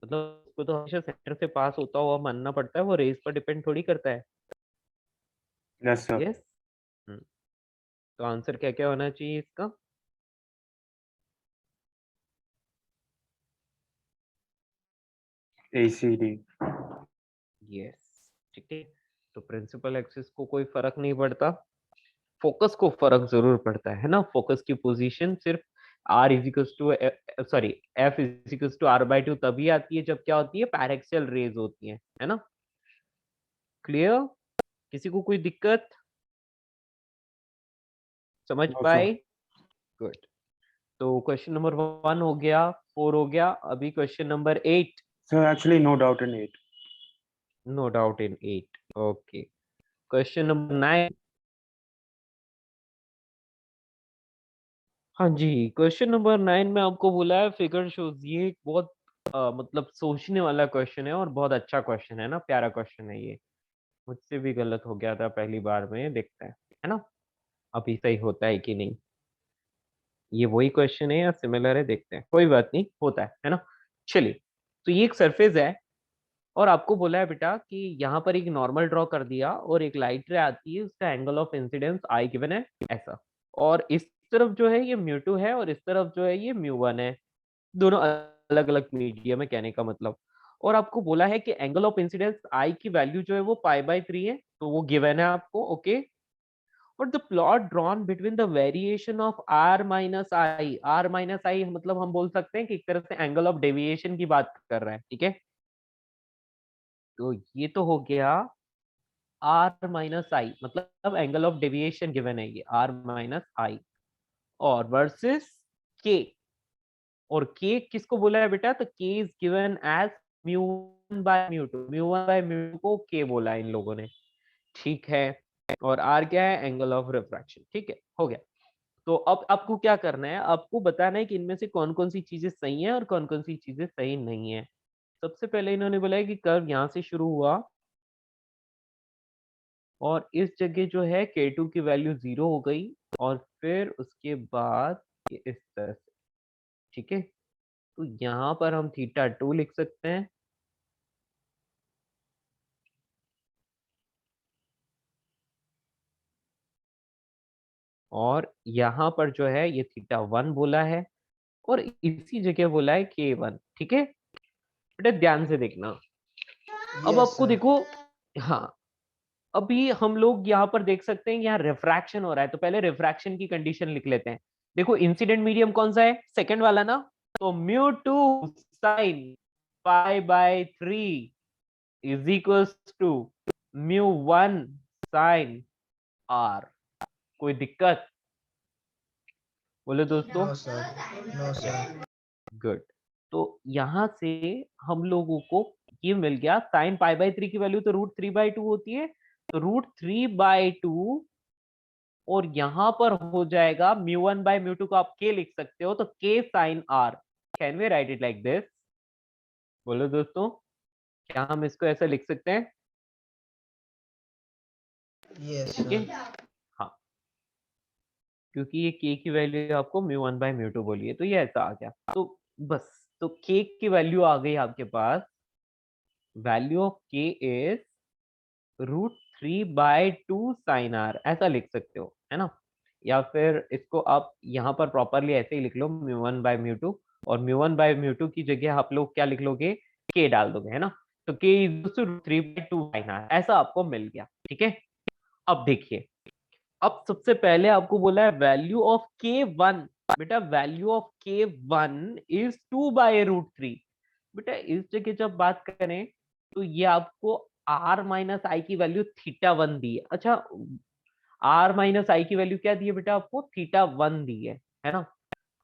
मतलब उसको तो हमेशा सेंटर से पास होता हुआ मानना पड़ता है, वो रेस पर डिपेंड थोड़ी करता है। Yes sir. यस, तो आंसर क्या क्या होना चाहिए इसका? ACD। यस, ठीक है, तो प्रिंसिपल एक्सिस को कोई फर्क नहीं पड़ता, फोकस को फर्क जरूर पड़ता है ना। फोकस की पोजीशन सिर्फ r is equals to sorry f is equals to r/2 तभी आती है जब क्या होती है, पैरेक्सियल रेज होती है ना। क्लियर? किसी को कोई दिक्कत? समझ नो पाए? सर। गुड। तो क्वेश्चन नंबर 1 हो गया, 4 हो गया, अभी question number 8। Sir actually no doubt in 8। No doubt in 8, okay. Question number 9। हाँ जी, क्वेश्चन नंबर 9 में आपको बोला है फिगर शोज। ये एक बहुत मतलब सोचने वाला क्वेश्चन है और बहुत अच्छा क्वेश्चन है ना, प्यारा क्वेश्चन है ये। मुझसे भी गलत हो गया था पहली बार में, देखते हैं है ना अभी सही होता है कि नहीं। ये वही क्वेश्चन है या सिमिलर है, देखते हैं, कोई बात नहीं, होता है ना। चलिए, तो ये एक सरफेस है और आपको बोला है बेटा कि यहाँ पर एक नॉर्मल ड्रॉ कर दिया और एक लाइट रे आती है, उसका angle of incidence I given है ऐसा, और इस तरफ जो है ये μ2 है और इस तरफ जो है ये μ1 है, दोनों अलग अलग मीडियम है कहने का मतलब। और आपको बोला है कि एंगल ऑफ इंसिडेंस आई की वैल्यू जो है वो π/3 है, तो वो गिवन है आपको, ओके। और the plot drawn between the variation of r minus I, r minus I मतलब हम बोल सकते हैं कि एक तरह से एंगल ऑफ डेविएशन की बात कर रहा है, ठीक है। तो ये तो हो गया r माइनस आई, मतलब एंगल ऑफ डेविएशन गिवन है ये r माइनस आई, और वर्सेस k, और k किसको बोला है बेटा, तो k इज गिवन एज μ1/μ2, μ1/μ2 को k बोला है इन लोगों ने, ठीक है। और r क्या है, एंगल ऑफ रिफ्रैक्शन, ठीक है, हो गया। तो अब आपको क्या करना है, आपको बताना है कि इनमें से कौन कौन सी चीजें सही हैं और कौन कौन सी चीजें सही नहीं है। सबसे पहले इन्होंने बोला है कि कर्व यहाँ से शुरू हुआ और इस जगह जो है K2 की वैल्यू 0 हो गई और फिर उसके बाद ये इस तरह से, ठीक है। तो यहाँ पर हम θ2 लिख सकते हैं और यहाँ पर जो है ये θ1 बोला है और इसी जगह बोला है K1, ठीक है। बेटा ध्यान से देखना, अब Yes, आपको sir. देखो, हाँ अभी हम लोग यहाँ पर देख सकते हैं यहाँ रिफ्रैक्शन हो रहा है, तो पहले रिफ्रैक्शन की कंडीशन लिख लेते हैं। देखो इंसिडेंट मीडियम कौन सा है, सेकंड वाला ना, तो μ2 sin π/3 is equals to μ1 sin r। कोई दिक्कत बोले दोस्तों? No, sir. No, sir. Good. तो यहाँ से हम लोगों को ये मिल गया, sin π/3 की वैल्यू तो √3/2 होती है, तो √3/2 और यहाँ पर हो जाएगा μ1/μ2 को आप k लिख सकते हो, तो k sin r। Can we write it like this? बोलो दोस्तों, क्या हम इसको ऐसा लिख सकते हैं? Yes, ठीक है, sir. हाँ, क्योंकि ये k की वैल्यू आपको μ1/μ2 बोली है, तो ये ऐसा आ गया। तो बस, तो k की वैल्यू आ गई आपके पास, value of k is √3/2 sin r, ऐसा लिख सकते हो, है ना। या फिर इसको आप यहाँ पर प्रॉपरली ऐसे ही लिख लो μ1/μ2, और μ1/μ2 की जगह आप लोग क्या लिख लोगे, k डाल दोगे, है ना। तो k इज √3/2 sin r, ऐसा आपको मिल गया, ठीक है। अब देखिए, अब सबसे पहले आपको बोला है वैल्यू ऑफ k1, बेटा वैल्यू ऑफ k1 इज 2/√3। बेटा इस जगह जब बात करें तो ये आपको r माइनस आई की वैल्यू θ1 दी है। अच्छा, r माइनस आई की वैल्यू क्या दी है बेटा, आपको θ1 दी है ना।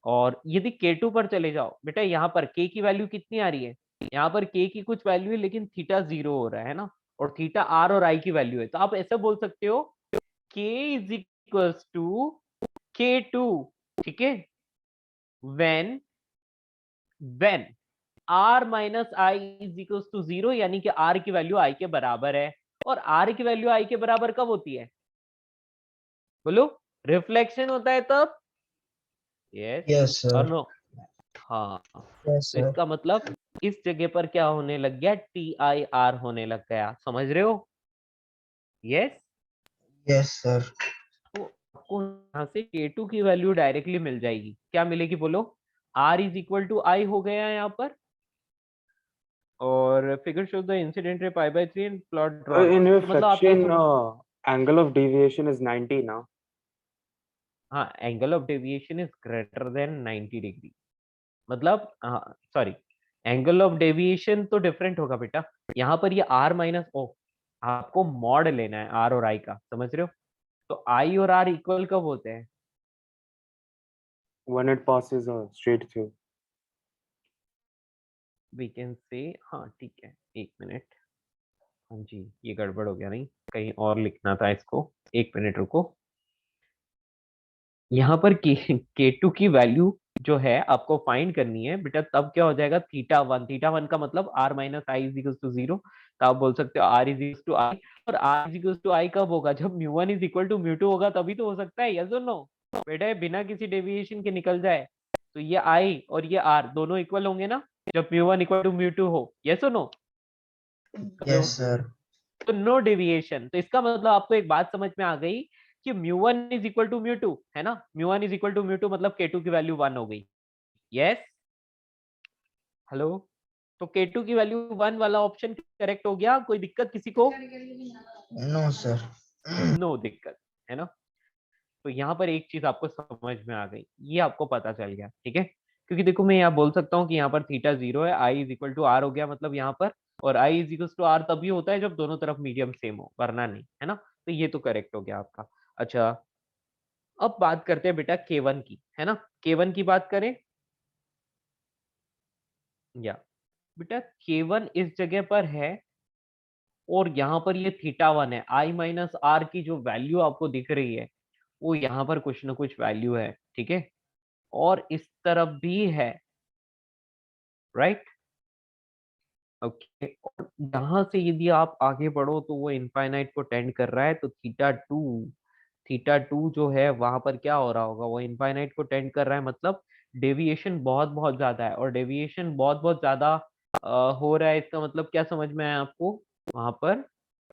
और यदि k2 पर चले जाओ, बेटा यहाँ पर k की वैल्यू कितनी आ रही है, यहाँ पर k की कुछ वैल्यू है लेकिन θ0 हो रहा है ना, और θ r और i की वैल्यू है, तो आप ऐसा बोल सकते हो k is equals to k2, ठीक है, when r minus I is equals to 0, यानी कि r की वैल्यू i के बराबर है। और r की वैल्यू i के बराबर कब होती है, बोलो? रिफ्लेक्शन होता है तब, यस Yes, और sir. नो? हाँ, Yes, तो sir. इसका मतलब इस जगह पर क्या होने लग गया, TIR होने लग गया, समझ रहे हो? यस। Yes, sir. तो आपको यहाँ से K2 की वैल्यू डायरेक्टली मिल जाएगी, क्या मिलेगी बोलो? R इज इक्वल टू आई हो गया है यहाँ पर, और figure show the incident ray π/3 and plot drawn. In तो मतलब आप reflection, ऐसे, angle of deviation is 90 now. हाँ, angle of deviation is greater then 90 degree, मतलब सॉरी, एंगल ऑफ डेविएशन तो डिफरेंट होगा बेटा। यहाँ पर ये r माइनस ओ, आपको मॉड लेना है r और i का, समझ रहे हो? तो i और r इक्वल कब होते हैं? When it passes straight through. We can say, हाँ ठीक है, एक मिनट, हाँ जी ये गड़बड़ हो गया, नहीं कहीं और लिखना था इसको, एक मिनट रुको। यहाँ पर K2 की वैल्यू जो है आपको फाइंड करनी है बेटा, तब क्या हो जाएगा, θ1 का मतलब r minus I is equal to 0, तो आप बोल सकते हो r is equal to I, और r is equal to I कब होगा, जब μ1 इज इक्वल टू μ2 होगा, तभी तो हो सकता है, यस और नो? बेटा ये बिना किसी डेविएशन के निकल जाए, तो ये i और ये r दोनों इक्वल होंगे ना, जब μ1 इक्वल टू μ2 हो, यस और नो? Yes, sir. तो नो डेविएशन, तो इसका मतलब आपको एक बात समझ में आ गई कि μ1 इज इक्वल टू μ2, है ना, μ1 इज इक्वल टू μ2 मतलब K2 की वैल्यू 1 हो गई, यस, हेलो। तो K2 की वैल्यू 1 वाला ऑप्शन करेक्ट हो गया, कोई दिक्कत किसी को? No, sir. नो दिक्कत, है ना। तो यहाँ पर एक चीज आपको समझ में आ गई, ये आपको पता चल गया, ठीक है। क्योंकि देखो मैं यहाँ बोल सकता हूँ कि यहाँ पर θ0 है, i is equal to r हो गया, मतलब यहाँ पर, और i is equal to r तभी होता है जब दोनों तरफ मीडियम सेम हो, वरना नहीं, है ना। तो ये तो करेक्ट हो गया आपका। अच्छा, अब बात करते हैं बेटा K1 की, है ना, K1 की बात करें, या बेटा K1 इस जगह पर है, और यहाँ पर ये θ1 है, i माइनस r की जो वैल्यू आपको दिख रही है वो यहाँ पर कुछ ना कुछ वैल्यू है, ठीक है, और इस तरफ भी है, राइट, ओके। और यहाँ से यदि आप आगे बढ़ो तो वो इनफाइनाइट को टेंड कर रहा है, तो थीटा टू जो है वहां पर क्या हो रहा होगा, वो इनफाइनाइट को टेंड कर रहा है, मतलब डेविएशन बहुत बहुत ज्यादा है, और डेविएशन बहुत बहुत ज्यादा हो रहा है, इसका मतलब क्या समझ में आया आपको वहां पर।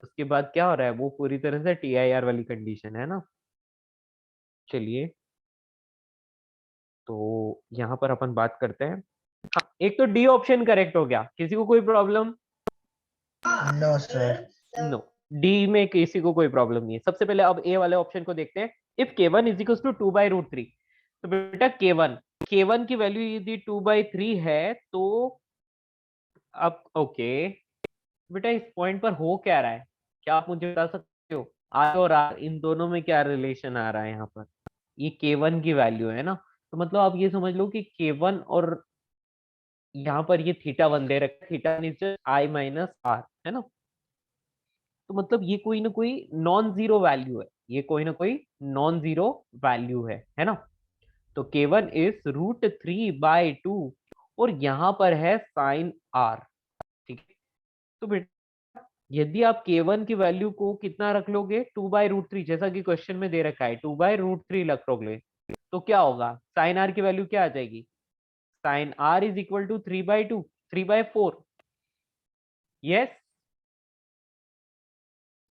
उसके बाद क्या हो रहा है, वो पूरी तरह से TIR वाली कंडीशन है ना। चलिए, तो यहाँ पर अपन बात करते हैं। हाँ, एक तो डी ऑप्शन करेक्ट हो गया, किसी को कोई problem? No sir. No, D में किसी को कोई प्रॉब्लम नहीं है। सबसे पहले अब ए वाले ऑप्शन को देखते हैं। If k1 is equal to 2/√3, तो बेटा k1 की वैल्यू यदि 2/3 है तो अब ओके बेटा इस पॉइंट पर हो क्या रहा है, क्या आप मुझे बता सकते हो? आर और आर इन दोनों में क्या रिलेशन आ रहा है यहाँ पर? ये k1 की वैल्यू है ना, तो मतलब आप ये समझ लो कि k1 और यहाँ पर ये θ1 दे रखा है, θ1 इज I-R है ना, तो मतलब ये कोई ना कोई नॉन जीरो वैल्यू है, ये कोई ना कोई नॉन जीरो वैल्यू है ना। तो k1 इज √3/2 और यहाँ पर है sin r, ठीक है। तो बेटा यदि आप k1 की वैल्यू को कितना रख लोगे, 2/√3, जैसा कि क्वेश्चन में दे रखा है 2/√3 रख लोगे, तो क्या होगा, sin r की वैल्यू क्या आ जाएगी, sin r is equal to 3/2, 3/4। Yes,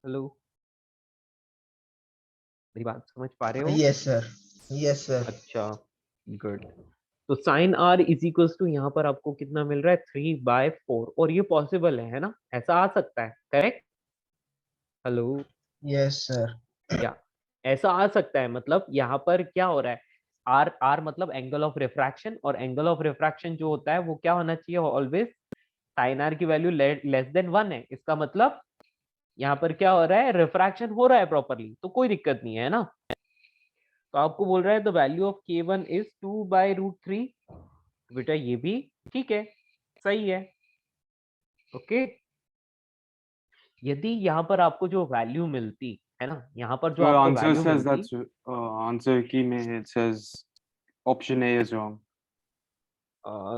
hello, मेरी बात समझ पा रहे हो? Yes sir, yes sir. अच्छा, गुड। तो sine R is equals to यहाँ पर आपको कितना मिल रहा है, 3/4, और ये पॉसिबल है ना, ऐसा आ सकता है, करेक्ट? Hello, yes sir. या ऐसा आ सकता है, मतलब यहाँ पर क्या हो रहा है, आर आर मतलब एंगल ऑफ रिफ्रैक्शन, और एंगल ऑफ रिफ्रैक्शन जो होता है वो क्या होना चाहिए, ऑलवेज साइन आर की वैल्यू लेस देन 1 है, इसका मतलब यहाँ पर क्या हो रहा है, रिफ्रैक्शन हो रहा है प्रॉपरली, तो कोई दिक्कत नहीं है ना। तो आपको बोल रहा है the value of k1 is 2/√3, बेटा ये भी ठीक है, सही है, ओके। यदि यहाँ पर आपको जो वैल्यू मिलती है ना, यहाँ पर जो Your आपको answer वैल्यू says मिलती, that's answer key में it says option A is wrong.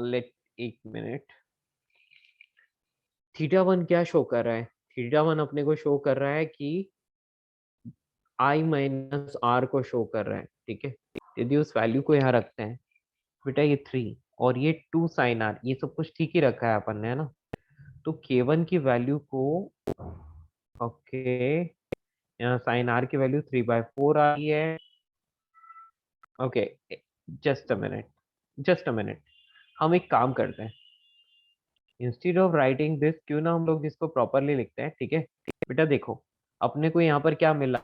Let एक मिनट, θ1 क्या शो कर रहा है, θ1 अपने को शो कर रहा है कि I-R को शो कर रहा है, ठीक है। यदि उस वैल्यू को यहाँ रखते हैं, बेटा ये 3 और ये 2 sin r, ये सब कुछ ठीक ही रखा है अपन ने, है ना। तो k1 की वैल्यू को, ओके, यहाँ sin r की वैल्यू 3/4 आ रही है, ओके। जस्ट अ मिनट, हम एक काम करते हैं, इंस्टेड ऑफ राइटिंग दिस क्यों ना हम लोग इसको प्रॉपरली लिखते हैं, ठीक है। बेटा देखो, अपने को यहाँ पर क्या मिला,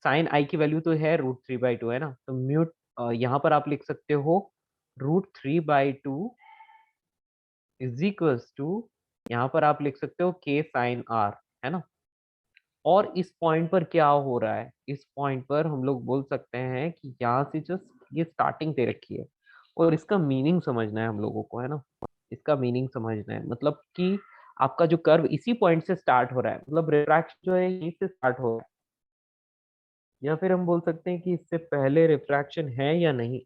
साइन आई की वैल्यू तो है √3/2 है ना, तो म्यूट यहाँ पर आप लिख सकते हो √3/2 इज इक्वल्स टू, यहाँ पर आप लिख सकते हो k sin r, है ना। और इस पॉइंट पर क्या हो रहा है, इस पॉइंट पर हम लोग बोल सकते हैं कि यहाँ से जो ये स्टार्टिंग दे रखी है, और इसका मीनिंग समझना है हम लोगों को, है ना। इसका मीनिंग समझना है, मतलब कि आपका जो कर्व इसी पॉइंट से स्टार्ट हो रहा है, मतलब रिफ्रैक्शन जो है यहीं से स्टार्ट हो रहा है, या फिर हम बोल सकते हैं कि इससे पहले रिफ्रैक्शन है या नहीं।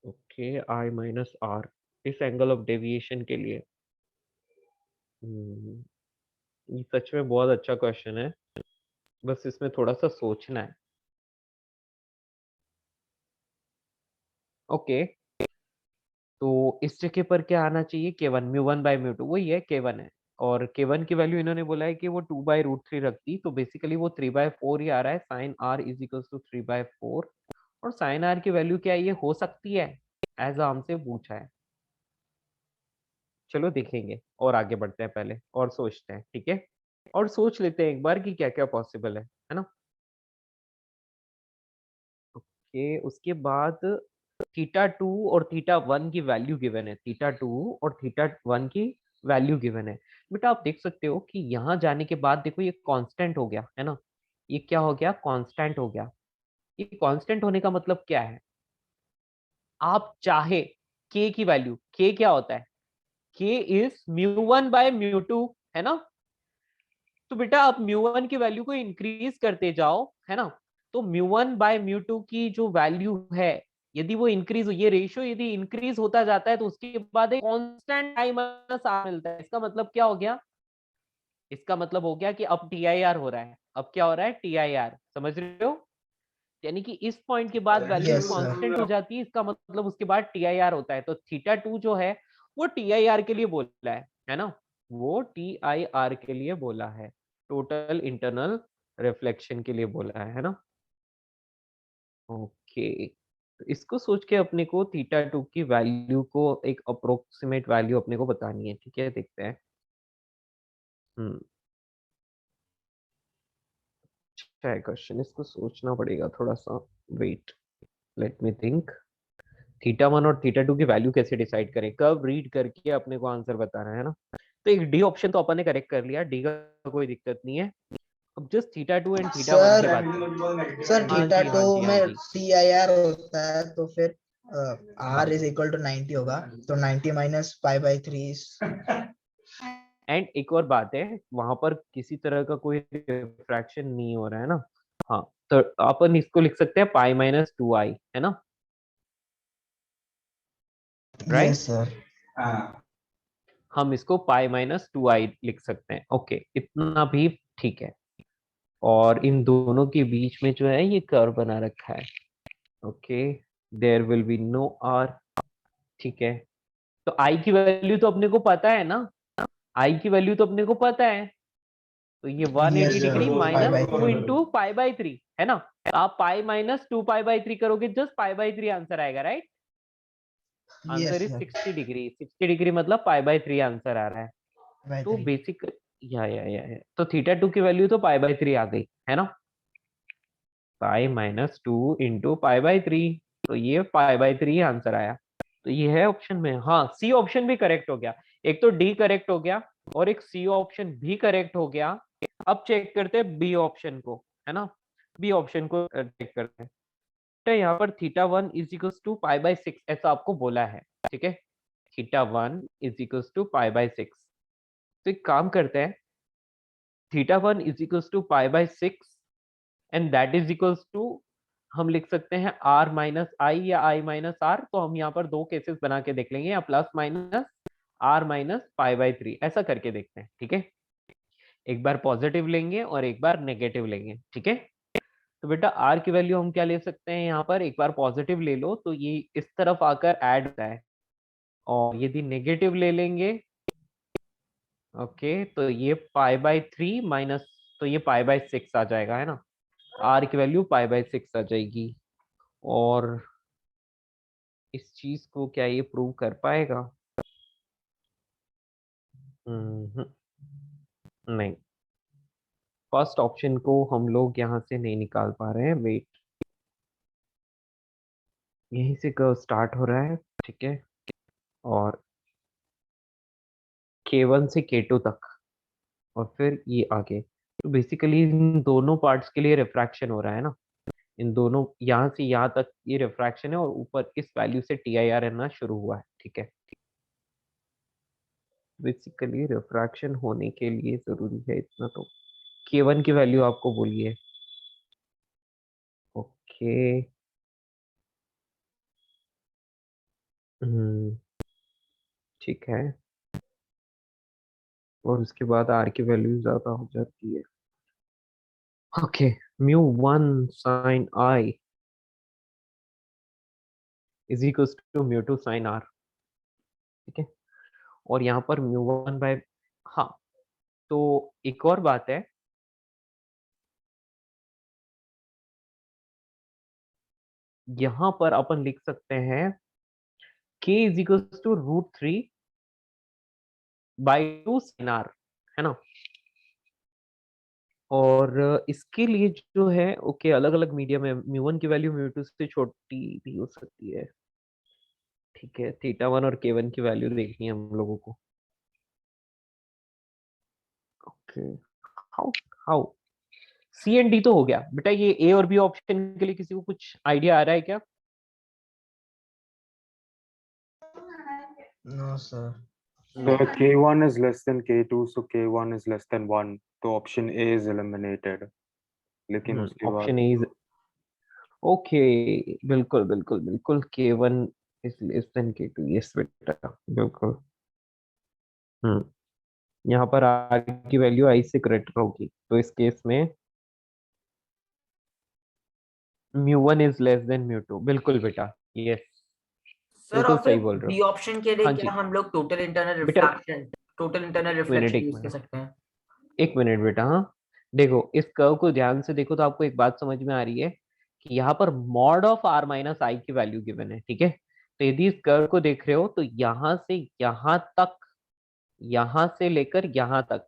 ओके, I-R इस एंगल ऑफ डेविएशन के लिए, ये सच में बहुत अच्छा क्वेश्चन है, बस इसमें थोड़ा सा सोचना है। ओके, तो इस जगह पर क्या आना चाहिए, k1 μ1/μ2, वही है k1 है, और k1 की वैल्यू इन्होंने बोला है कि वो 2/√3 रखती, तो बेसिकली वो 3/4 ही आ रहा है, sin r is equal to 3/4, और sin r की वैल्यू क्या ये हो सकती है, एज हमसे पूछा है। चलो देखेंगे और आगे बढ़ते हैं, पहले और सोचते हैं, ठीक है, और सोच लेते हैं एक बार कि क्या क्या पॉसिबल है ना। ओके, उसके बाद θ2 और θ1 की वैल्यू गिवन है, θ2 और θ1 की वैल्यू गिवन है। बेटा आप देख सकते हो कि यहाँ जाने के बाद देखो ये कांस्टेंट हो गया, है ना, ये क्या हो गया, कांस्टेंट हो गया। ये कांस्टेंट होने का मतलब क्या है, आप चाहे k की वैल्यू, k क्या होता है, k इज μ1/μ2, है ना, तो बेटा आप μ1 की वैल्यू को इंक्रीज करते जाओ, है ना। तो μ1 बाय μ2 की जो वैल्यू है, यदि वो इंक्रीज, ये रेशियो यदि इंक्रीज होता जाता है तो उसके बाद एक कांस्टेंट i माइनस r मिलता है। इसका मतलब क्या हो गया? इसका मतलब हो गया कि अब TIR हो रहा है। अब क्या हो रहा है? TIR, समझ रहे हो? यानी कि इस पॉइंट के बाद वैल्यू Yes, sir. कांस्टेंट हो जाती है, इसका मतलब उसके बाद TIR होता है। तो θ2 जो है वो TIR के लिए बोला है ना, वो TIR के लिए बोला है, टोटल इंटरनल रिफ्लेक्शन के लिए बोला है ना। ओके, तो इसको सोच के अपने को θ2 की वैल्यू को एक अप्रोक्सीमेट वैल्यू अपने को बतानी है, ठीक है, देखते हैं। अच्छा है क्वेश्चन, इसको सोचना पड़ेगा थोड़ा सा, वेट, लेट मी थिंक। θ1 और θ2 की वैल्यू कैसे डिसाइड करें, कब रीड करके अपने को आंसर बताना है ना। तो एक डी ऑप्शन तो अपन ने करेक्ट कर लिया, डी का कोई दिक्कत नहीं है। अब जस्ट θ2 एंड θ1 सर की बात करें। सर हाँ थीटा जी, टू हाँ जी, हाँ में जी। TIR होता है तो फिर R इज इक्वल टू 90 होगा, तो 90 माइनस पाई बाई 3 एंड एक और बात है, वहां पर किसी तरह का कोई रिफ्रैक्शन नहीं हो रहा है ना। हाँ, तो अपन इसको लिख सकते हैं पाई माइनस 2i, है ना, राइट। Yes sir. हम इसको पाई माइनस 2i लिख सकते हैं, ओके, इतना भी ठीक है। और इन दोनों के बीच में जो है ये कर्व बना रखा है, okay, there will be no r, ठीक है। तो i की वैल्यू तो अपने को पता है ना, i की वैल्यू तो अपने को पता है, तो ये 180 Yes, sir. Degree Pi by minus 2 3. Into pi by 3, है ना। आप पाई माइनस 2 पाई बाई 3 करोगे, जस्ट पाई बाई 3 आंसर आएगा, right. Answer Yes, is sir. 60 degree, 60 degree मतलब पाई बाई 3 आंसर आ रहा है। By तो 3. बेसिक या तो θ2 की वैल्यू तो पाई बाई 3 आ गई, है ना, pi minus 2 into pi by 3, तो ये पाई बाई 3 आंसर आया। तो ये है ऑप्शन में, हाँ, सी ऑप्शन भी करेक्ट हो गया। एक तो डी करेक्ट हो गया और एक सी ऑप्शन भी करेक्ट हो गया। अब चेक करते हैं बी ऑप्शन को, है ना, बी ऑप्शन को चेक करते हैं। तो यहाँ पर θ1 is equals to pi by 6 ऐसा आपको बोला है, ठीक है, θ1 is equals to pi by 6। तो एक काम करते हैं, θ1 is equals to pi by 6 and that is equals to, हम लिख सकते हैं r माइनस आई या i माइनस r। तो हम यहाँ पर दो केसेस बना के देख लेंगे, या plus minus r minus pi by 3 ऐसा करके देखते हैं, ठीक है। एक बार पॉजिटिव लेंगे और एक बार नेगेटिव लेंगे, ठीक है। तो बेटा r की वैल्यू हम क्या ले सकते हैं, यहाँ पर एक बार पॉजिटिव ले लो तो ये इस तरफ आकर ऐड होता है, और यदि नेगेटिव ले लेंगे, ओके, तो ये पाई बाई 3 माइनस, तो ये पाई बाई 6 आ जाएगा, है ना, r की वैल्यू पाई बाई 6 आ जाएगी। और इस चीज को क्या ये प्रूव कर पाएगा? नहीं, फर्स्ट ऑप्शन को हम लोग यहाँ से नहीं निकाल पा रहे हैं, वेट, यहीं से कर्व स्टार्ट हो रहा है, ठीक है, और K1 से K2 तक, और फिर ये आगे। तो बेसिकली इन दोनों पार्ट्स के लिए रिफ्रैक्शन हो रहा है ना, इन दोनों, यहाँ से यहाँ तक ये रिफ्रैक्शन है, और ऊपर इस वैल्यू से TIR रहना शुरू हुआ है, ठीक है। बेसिकली रिफ्रैक्शन होने के लिए जरूरी है इतना, तो K1 की वैल्यू आपको बोलिए, ओके, ठीक है, और उसके बाद R की वैल्यू ज्यादा हो जाती है, okay, μ1 sin I is equals to μ2 sin R, ठीक है। और यहाँ पर μ1 बाय, हाँ, तो एक और बात है, यहाँ पर अपन लिख सकते हैं K is equals to √3 by 2 sin R, है ना। और इसके लिए जो है, ओके, अलग अलग मीडियम है, μ1 की वैल्यू μ2 से छोटी भी हो सकती है, ठीक है। θ1 और K1 की वैल्यू देखनी है हम लोगों को, okay, how how C and D तो हो गया बेटा, ये ए और बी ऑप्शन के लिए किसी को कुछ आइडिया आ रहा है क्या? No, sir. So K1 is less than K2, so K1 is less than 1. तो option A is eliminated. लेकिन उसके बाद ऑप्शन इज ओके, बिल्कुल बिल्कुल बिल्कुल, K1 is less then K2, yes बेटा बिल्कुल। यहाँ पर R की वैल्यू I से ग्रेटर होगी, तो इस केस में μ1 इज लेस देन μ2, बिल्कुल बेटा, यस सर बिल्कुल और सही फिर बोल रहे बी हो। ऑप्शन के लिए हाँ क्या जी हम लोग टोटल इंटरनल बेटा, रिफ्लेक्शन एक यूज कर मिनट, सकते हैं? एक मिनट बेटा। हाँ देखो, इस कर्व को ध्यान से देखो तो आपको एक बात समझ में आ रही है कि यहाँ पर मॉड ऑफ R माइनस आई की वैल्यू गिवन है, ठीक है। तो यदि इस कर्व को देख रहे हो तो यहाँ से यहाँ तक, यहाँ से लेकर यहाँ तक,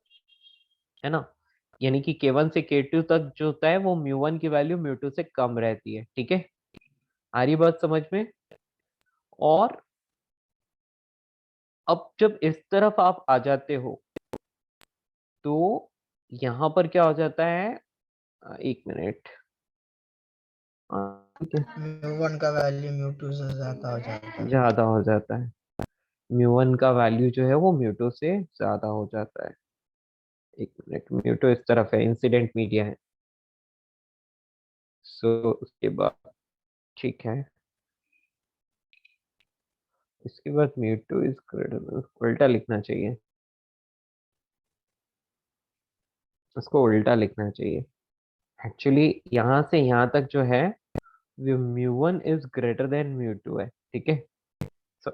है ना, यानी कि K1 से K2 तक जो होता है वो μ1 की वैल्यू μ2 से कम रहती है, ठीक है। आ रही बात समझ में? और अब जब इस तरफ आप आ जाते हो तो यहाँ पर क्या हो जाता है, एक मिनट, ठीक है, म्यू1 का वैल्यू म्यू2 से ज्यादा हो जाता है। ज्यादा हो जाता है, μ1 का वैल्यू जो है वो μ2 से ज्यादा हो जाता है। एक मिनट, μ2 इस तरफ है, इंसिडेंट मीडिया है, सो उसके बाद ठीक है, इसके बाद μ2 इज ग्रेटर, उल्टा लिखना चाहिए, उसको उल्टा लिखना चाहिए। एक्चुअली यहाँ से यहाँ तक जो है वो μ1 इज ग्रेटर देन μ2 है, ठीक है। So,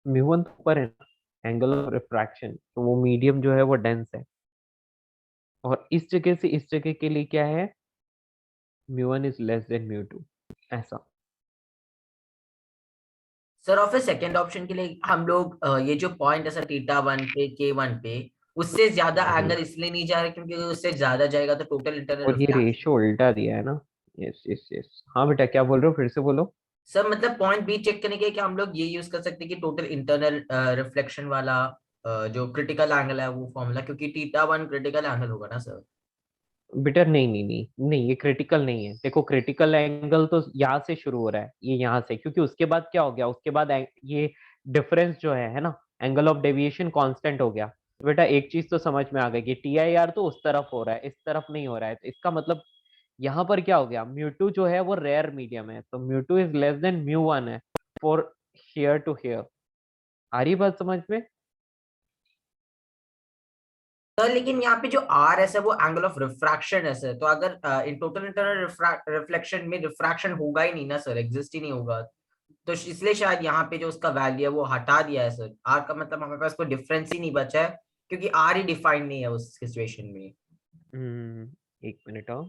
μ1 तो ऊपर है ना, एंगल ऑफ रिफ्रैक्शन, तो वो मीडियम जो है वो डेंस है, और इस जगह से इस जगह के लिए क्या है, μ1 इज लेस देन μ2, ऐसा। सर और फिर सेकेंड ऑप्शन के लिए हम लोग ये जो पॉइंट है सर θ1 पे K1 पे, उससे ज्यादा एंगल इसलिए नहीं जा रहा क्योंकि उससे ज्यादा जाएगा तो टोटल इंटरनल और ये रिफ्लेक्शन। रेशियो उल्टा दिया है ना, यस यस यस। हाँ बेटा क्या बोल रहे हो, फिर से बोलो। सर मतलब पॉइंट बी चेक करने के लिए क्या हम लोग ये यूज कर सकते हैं कि टोटल इंटरनल रिफ्लेक्शन वाला जो क्रिटिकल एंगल है वो फॉर्मूला, क्योंकि θ1 क्रिटिकल एंगल होगा ना सर? बेटा नहीं नहीं नहीं नहीं, ये क्रिटिकल नहीं है। देखो क्रिटिकल एंगल तो यहाँ से शुरू हो रहा है, ये यहाँ से, क्योंकि उसके बाद क्या हो गया, उसके बाद ये डिफरेंस जो है ना, एंगल ऑफ डेविएशन कांस्टेंट हो गया। तो बेटा एक चीज तो समझ में आ गई कि TIR तो उस तरफ हो रहा है, इस तरफ नहीं हो रहा है, तो इसका मतलब यहाँ पर क्या हो गया, μ2 जो है वो रेयर मीडियम है, तो μ2 इज लेस देन μ1 है फॉर हेयर टू हेयर। आ रही बात समझ में? सर लेकिन यहाँ पे जो R है सर वो एंगल ऑफ रिफ्रैक्शन है सर, तो अगर इन टोटल इंटरनल रिफ्लेक्शन में रिफ्रैक्शन होगा ही नहीं ना सर, एग्जिस्ट ही नहीं होगा, तो इसलिए शायद यहाँ पे जो उसका वैल्यू है वो हटा दिया है सर। R का मतलब हमारे पास कोई डिफरेंस ही नहीं बचा है क्योंकि R ही डिफाइंड नहीं है उस सिचुएशन में। एक मिनट और,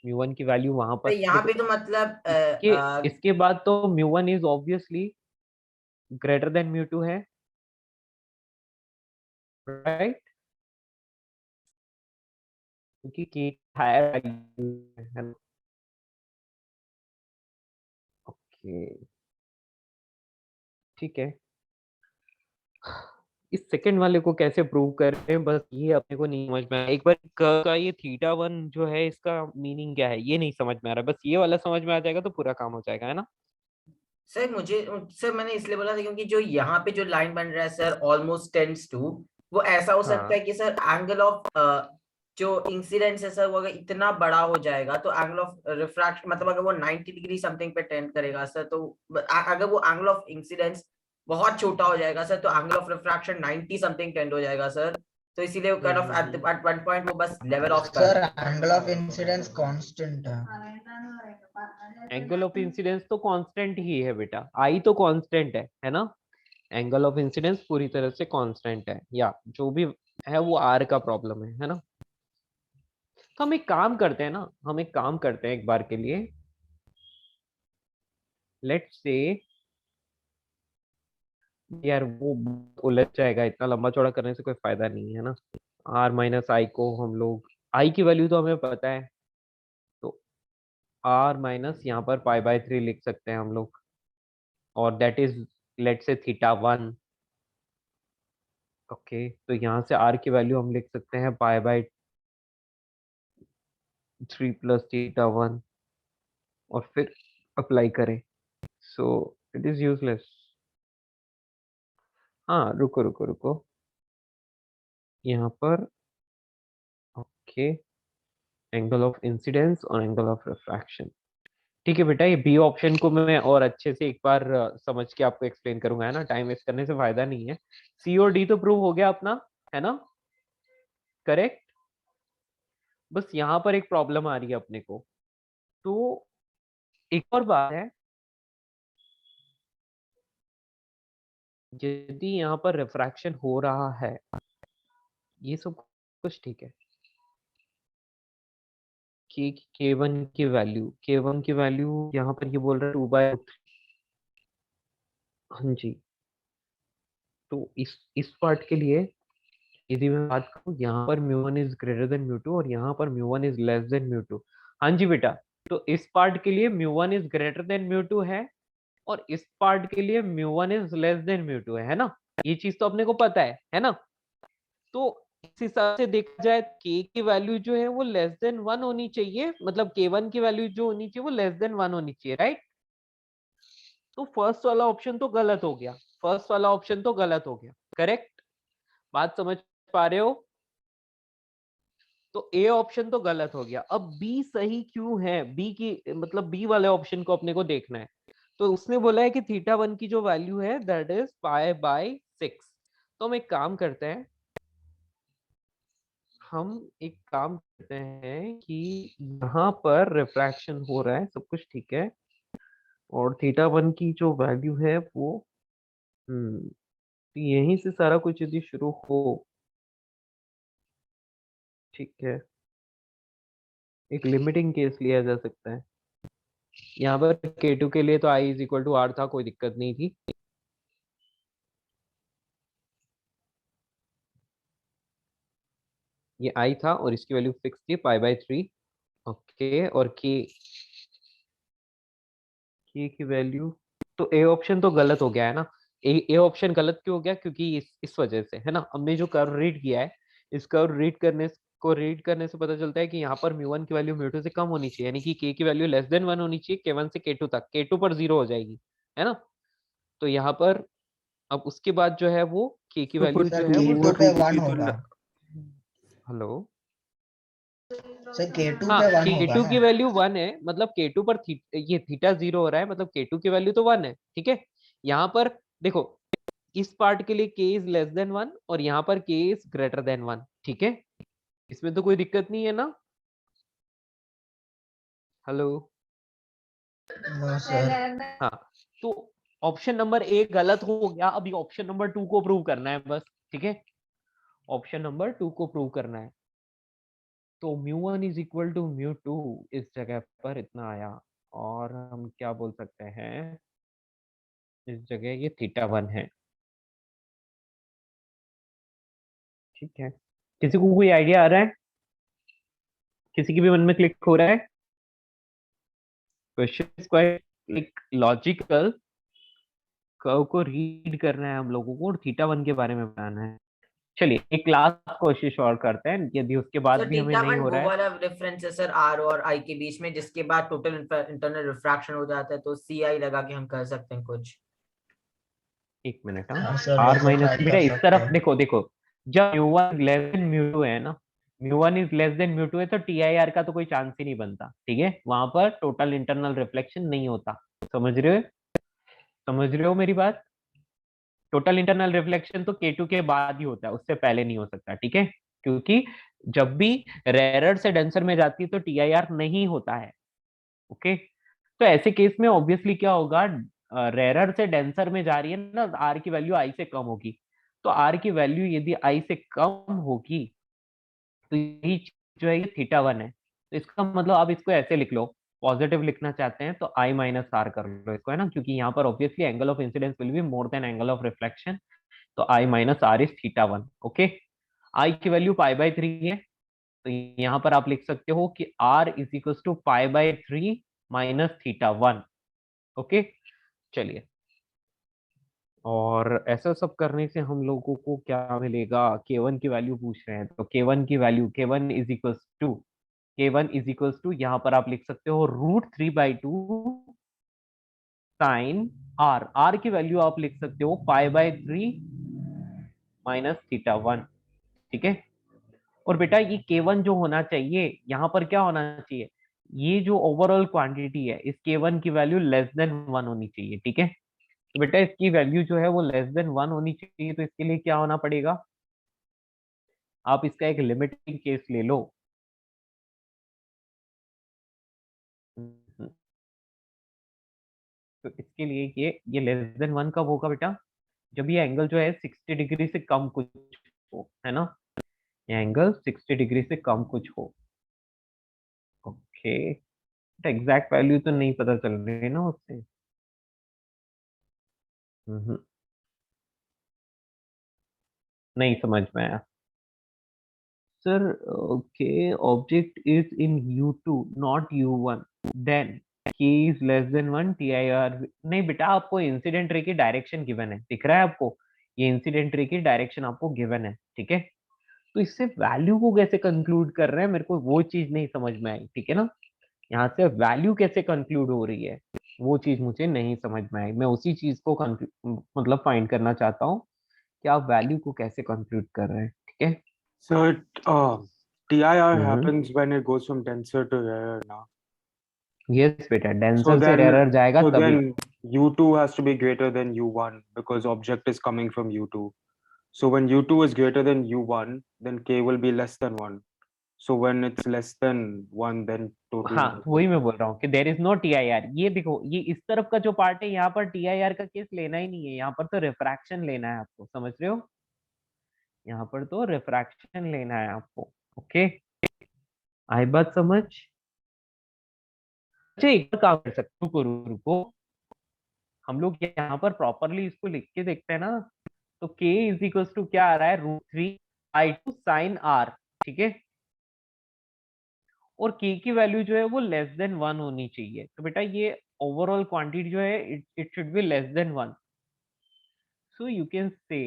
μ1 की वैल्यू वहां तो पर यहाँ देखो, पे तो मतलब इसके इसके बाद तो μ1 इज ऑब्वियसली ग्रेटर देन μ2 है, राइट, क्योंकि k हायर वैल्यू है ना। ओके ठीक है, इस सेकंड वाले को कैसे प्रूव करें, बस ये अपने को नहीं समझ में आया। एक बार का ये θ1 जो है इसका मीनिंग क्या है ये नहीं समझ में आ रहा, बस ये वाला समझ में आ जाएगा तो पूरा काम हो जाएगा, है ना। सर मुझे, सर मैंने इसलिए बोला था क्योंकि जो यहाँ पे जो लाइन बन रहा है सर ऑलमोस्ट टेंड्स टू, वो ऐसा हो सकता हाँ है कि सर एंगल ऑफ जो इंसिडेंस है सर वो अगर इतना बड़ा हो जाएगा तो एंगल ऑफ रिफ्रैक्शन मतलब अगर वो 90 डिग्री समथिंग पे टेंड करेगा सर, तो अगर वो एंगल ऑफ इंसिडेंस बहुत छोटा हो जाएगा सर तो angle of refraction 90 something tend हो जाएगा सर, तो इसीलिए वो kind of at one point वो बस लेवल ऑफ कर sir angle of incidence constant है। एंगल ऑफ इंसिडेंस तो कांस्टेंट ही है बेटा, आई तो कांस्टेंट है ना, एंगल ऑफ इंसिडेंस पूरी तरह से कांस्टेंट है, या जो भी है वो आर का प्रॉब्लम है ना। तो हम एक काम करते हैं ना, हम एक काम करते हैं एक बार के लिए, लेट्स से, यार वो उलझ जाएगा, इतना लंबा चौड़ा करने से कोई फायदा नहीं है ना। आर माइनस आई को हम लोग, आई की वैल्यू तो हमें पता है, तो आर माइनस यहाँ पर π/3 लिख सकते हैं हम लोग, और that is let's say θ1। Okay तो यहाँ से आर की वैल्यू हम लिख सकते हैं π/3 प्लस θ1, और फिर अप्लाई करें, सो इट इज यूजलेस। हाँ रुको रुको रुको, यहाँ पर ओके, एंगल ऑफ इंसिडेंस और एंगल ऑफ रिफ्रैक्शन। ठीक है बेटा, ये बी ऑप्शन को मैं और अच्छे से एक बार समझ के आपको एक्सप्लेन करूंगा, है ना, टाइम वेस्ट करने से फायदा नहीं है। सी और डी तो प्रूव हो गया अपना, है ना, करेक्ट। बस यहाँ पर एक प्रॉब्लम आ रही है अपने को। तो एक और बात है, यदि यहाँ पर रिफ्रैक्शन हो रहा है, ये सब कुछ ठीक है, K1 की वैल्यू यहाँ पर ये बोल रहा है 2/3। हाँ जी, तो इस पार्ट के लिए यदि मैं बात करूँ, यहाँ पर μ1 इज ग्रेटर देन μ2 और यहाँ पर μ1 इज लेस देन μ2। हाँ जी बेटा, तो इस पार्ट के लिए μ1 इज ग्रेटर देन μ2 है और इस पार्ट के लिए μ1 इज लेस देन μ2 है ना, ये चीज तो अपने को पता है ना। तो इस हिसाब से देखा जाए k की वैल्यू जो है वो लेस देन 1 होनी चाहिए, मतलब k1 की वैल्यू जो होनी चाहिए वो लेस देन 1 होनी चाहिए, राइट। तो फर्स्ट वाला ऑप्शन तो गलत हो गया, करेक्ट। बात समझ पा रहे हो? तो ए ऑप्शन तो गलत हो गया। अब बी सही क्यों है, बी की मतलब बी वाले ऑप्शन को अपने को देखना है। तो उसने बोला है कि θ1 की जो वैल्यू है दैट इज π/6। तो हम एक काम करते हैं कि यहाँ पर रिफ्रैक्शन हो रहा है, सब कुछ ठीक है, और θ1 की जो वैल्यू है वो यहीं से सारा कुछ यदि शुरू हो, ठीक है, एक लिमिटिंग केस लिया जा सकता है। यहाँ पर K2 के लिए तो I = R था, कोई दिक्कत नहीं थी। ये I था और इसकी वैल्यू फिक्स थी π/3। ओके, और K की वैल्यू, तो ए ऑप्शन तो गलत हो गया है ना। ए ऑप्शन गलत क्यों हो गया, क्योंकि इस वजह से, है ना। हमने जो कर्व रीड किया है, इस कर्व रीड करने से पता चलता है कि यहाँ पर μ1 की वैल्यू μ2 से कम होनी चाहिए, यानी कि k की वैल्यू लेस देन 1 होनी चाहिए, k1 से k2 तक, k2 पर 0 हो जाएगी, है ना। तो यहाँ पर अब उसके बाद जो है वो k की तो वैल्यू सर जो है वो K2 पे 1 तो होगा। हेलो, सर K2 हाँ, पे 1 होगा K2 ना। की वैल्यू 1 है, मतलब K2 पर ये थीटा 0 हो रहा है, मतलब K2 की वैल्यू तो 1 है, ठीक है। यहाँ पर देखो, इस पार्ट के लिए k इज लेस देन 1 और यहाँ पर k इज ग्रेटर देन 1, ठीक है, इसमें तो कोई दिक्कत नहीं है ना। हेलो, नो सर। हाँ, तो ऑप्शन नंबर ए गलत हो गया, अभी ऑप्शन नंबर 2 को प्रूव करना है बस, ठीक है, ऑप्शन नंबर 2 को प्रूव करना है। तो μ1 = μ2 इस जगह पर इतना आया, और हम क्या बोल सकते हैं, इस जगह ये θ1 है, ठीक है। किसी को कोई आइडिया आ रहा है, किसी के भी मन में क्लिक हो रहा है? Question is quite like logical, curve को रीड करना है हम लोगों को और θ1 के बारे में बताना है। चलिए एक लास्ट कोशिश और करते हैं, यदि उसके बाद सर भी हमें नहीं θ1 हो वो रहा है। वाला रेफरेंस है सर R और I के बीच में, जिसके बाद टोटल इंटरनल रिफ्रैक्शन हो जाता है, तो CI लगा के हम कर सकते हैं कुछ। एक मिनट, हाँ सर, आर वैसे माइनस, ट्राई बेटा कर इस सकते तरफ हैं। देखो, जब μ1 लेस देन μ2 है ना, μ1 इज लेस देन μ2 है, तो TIR का तो कोई चांस ही नहीं बनता, ठीक है, वहां पर टोटल इंटरनल रिफ्लेक्शन नहीं होता। समझ रहे हो मेरी बात? टोटल इंटरनल रिफ्लेक्शन तो K2 के बाद ही होता है, उससे पहले नहीं हो सकता, ठीक है, क्योंकि जब भी रेयरर से डेंसर में जाती है तो TIR नहीं होता है, ओके। तो ऐसे केस में ऑब्वियसली क्या होगा, रेयरर से डेंसर में जा रही है ना, आर की वैल्यू आई से कम होगी, तो आर की वैल्यू यदि आई से कम होगी तो यही जो है ये θ1 है। तो इसका मतलब आप इसको ऐसे लिख लो, पॉजिटिव लिखना चाहते हैं तो I - R कर लो इसको, है ना, क्योंकि यहाँ पर obviously angle of incidence will be more than angle of reflection, तो I - R इज θ1, ओके। आई की वैल्यू π/3 है, तो यहाँ पर आप लिख सकते हो कि R = π/3 - θ1, ओके। चलिए, और ऐसा सब करने से हम लोगों को क्या मिलेगा, K1 की वैल्यू पूछ रहे हैं, तो K1 की वैल्यू, K1 यहाँ पर आप लिख सकते हो √3/2 sin R, R की वैल्यू आप लिख सकते हो π/3 माइनस थीटा 1, ठीक है। और बेटा ये k1 जो होना चाहिए यहाँ पर क्या होना चाहिए, ये जो ओवरऑल क्वांटिटी है इस k1 की वैल्यू लेस देन 1 होनी चाहिए, ठीक है। तो बेटा इसकी वैल्यू जो है वो लेस देन 1 होनी चाहिए, तो इसके लिए क्या होना पड़ेगा, आप इसका एक लिमिटिंग केस ले लो। तो इसके लिए ये लेस देन 1 कब होगा बेटा, जब ये एंगल जो है 60 डिग्री से कम कुछ हो, है ना, ये एंगल 60 डिग्री से कम कुछ हो। ओके, एग्जैक्ट वैल्यू तो नहीं पता चल रही है ना उससे। नहीं समझ में आया sir. Okay, object is in U2 not U1, then k is less than 1 TIR। नहीं बेटा, आपको इंसिडेंट रे की डायरेक्शन गिवन है, दिख रहा है आपको, ये इंसिडेंट रे की डायरेक्शन आपको गिवन है, ठीक है। तो इससे वैल्यू को कैसे कंक्लूड कर रहे हैं, मेरे को वो चीज नहीं समझ में आई, ठीक है ना। यहाँ से वैल्यू कैसे कंक्लूड हो रही है वो चीज मुझे नहीं समझ में आई, मैं उसी चीज को मतलब फाइंड करना चाहता हूँ कि आप वैल्यू को कैसे कंक्लूड कर रहे हैं, ठीक है। So TIR hmm, happens when it goes from denser to rarer now. Yes बेटा, So डेंसर से then, रेयर जाएगा so तभी। then U2 has to be greater than U1 because object is coming from U2. So when U2 is greater than U1, then K will be less than 1. So when it's less than 1, then total हाँ, number. वही मैं बोल रहा हूँ कि there is no TIR। ये देखो, ये इस तरफ का जो पार्ट है यहाँ पर TIR का केस लेना ही नहीं है, यहाँ पर तो रिफ्रैक्शन लेना है आपको, समझ रहे हो, यहाँ पर तो रिफ्रैक्शन लेना है आपको। ओके, आई बात समझ। अच्छा, एक और काम कर सकते हो, रुको रुको, हम लोग यहाँ पर प्रॉपरली इसको लिख के देखते हैं ना, तो k इज इक्वल टू क्या आ रहा है, √3/2 sin r, ठीक है। और k की वैल्यू जो है वो लेस देन 1 होनी चाहिए, तो बेटा ये ओवरऑल क्वांटिटी जो है it should be less than 1। So you can say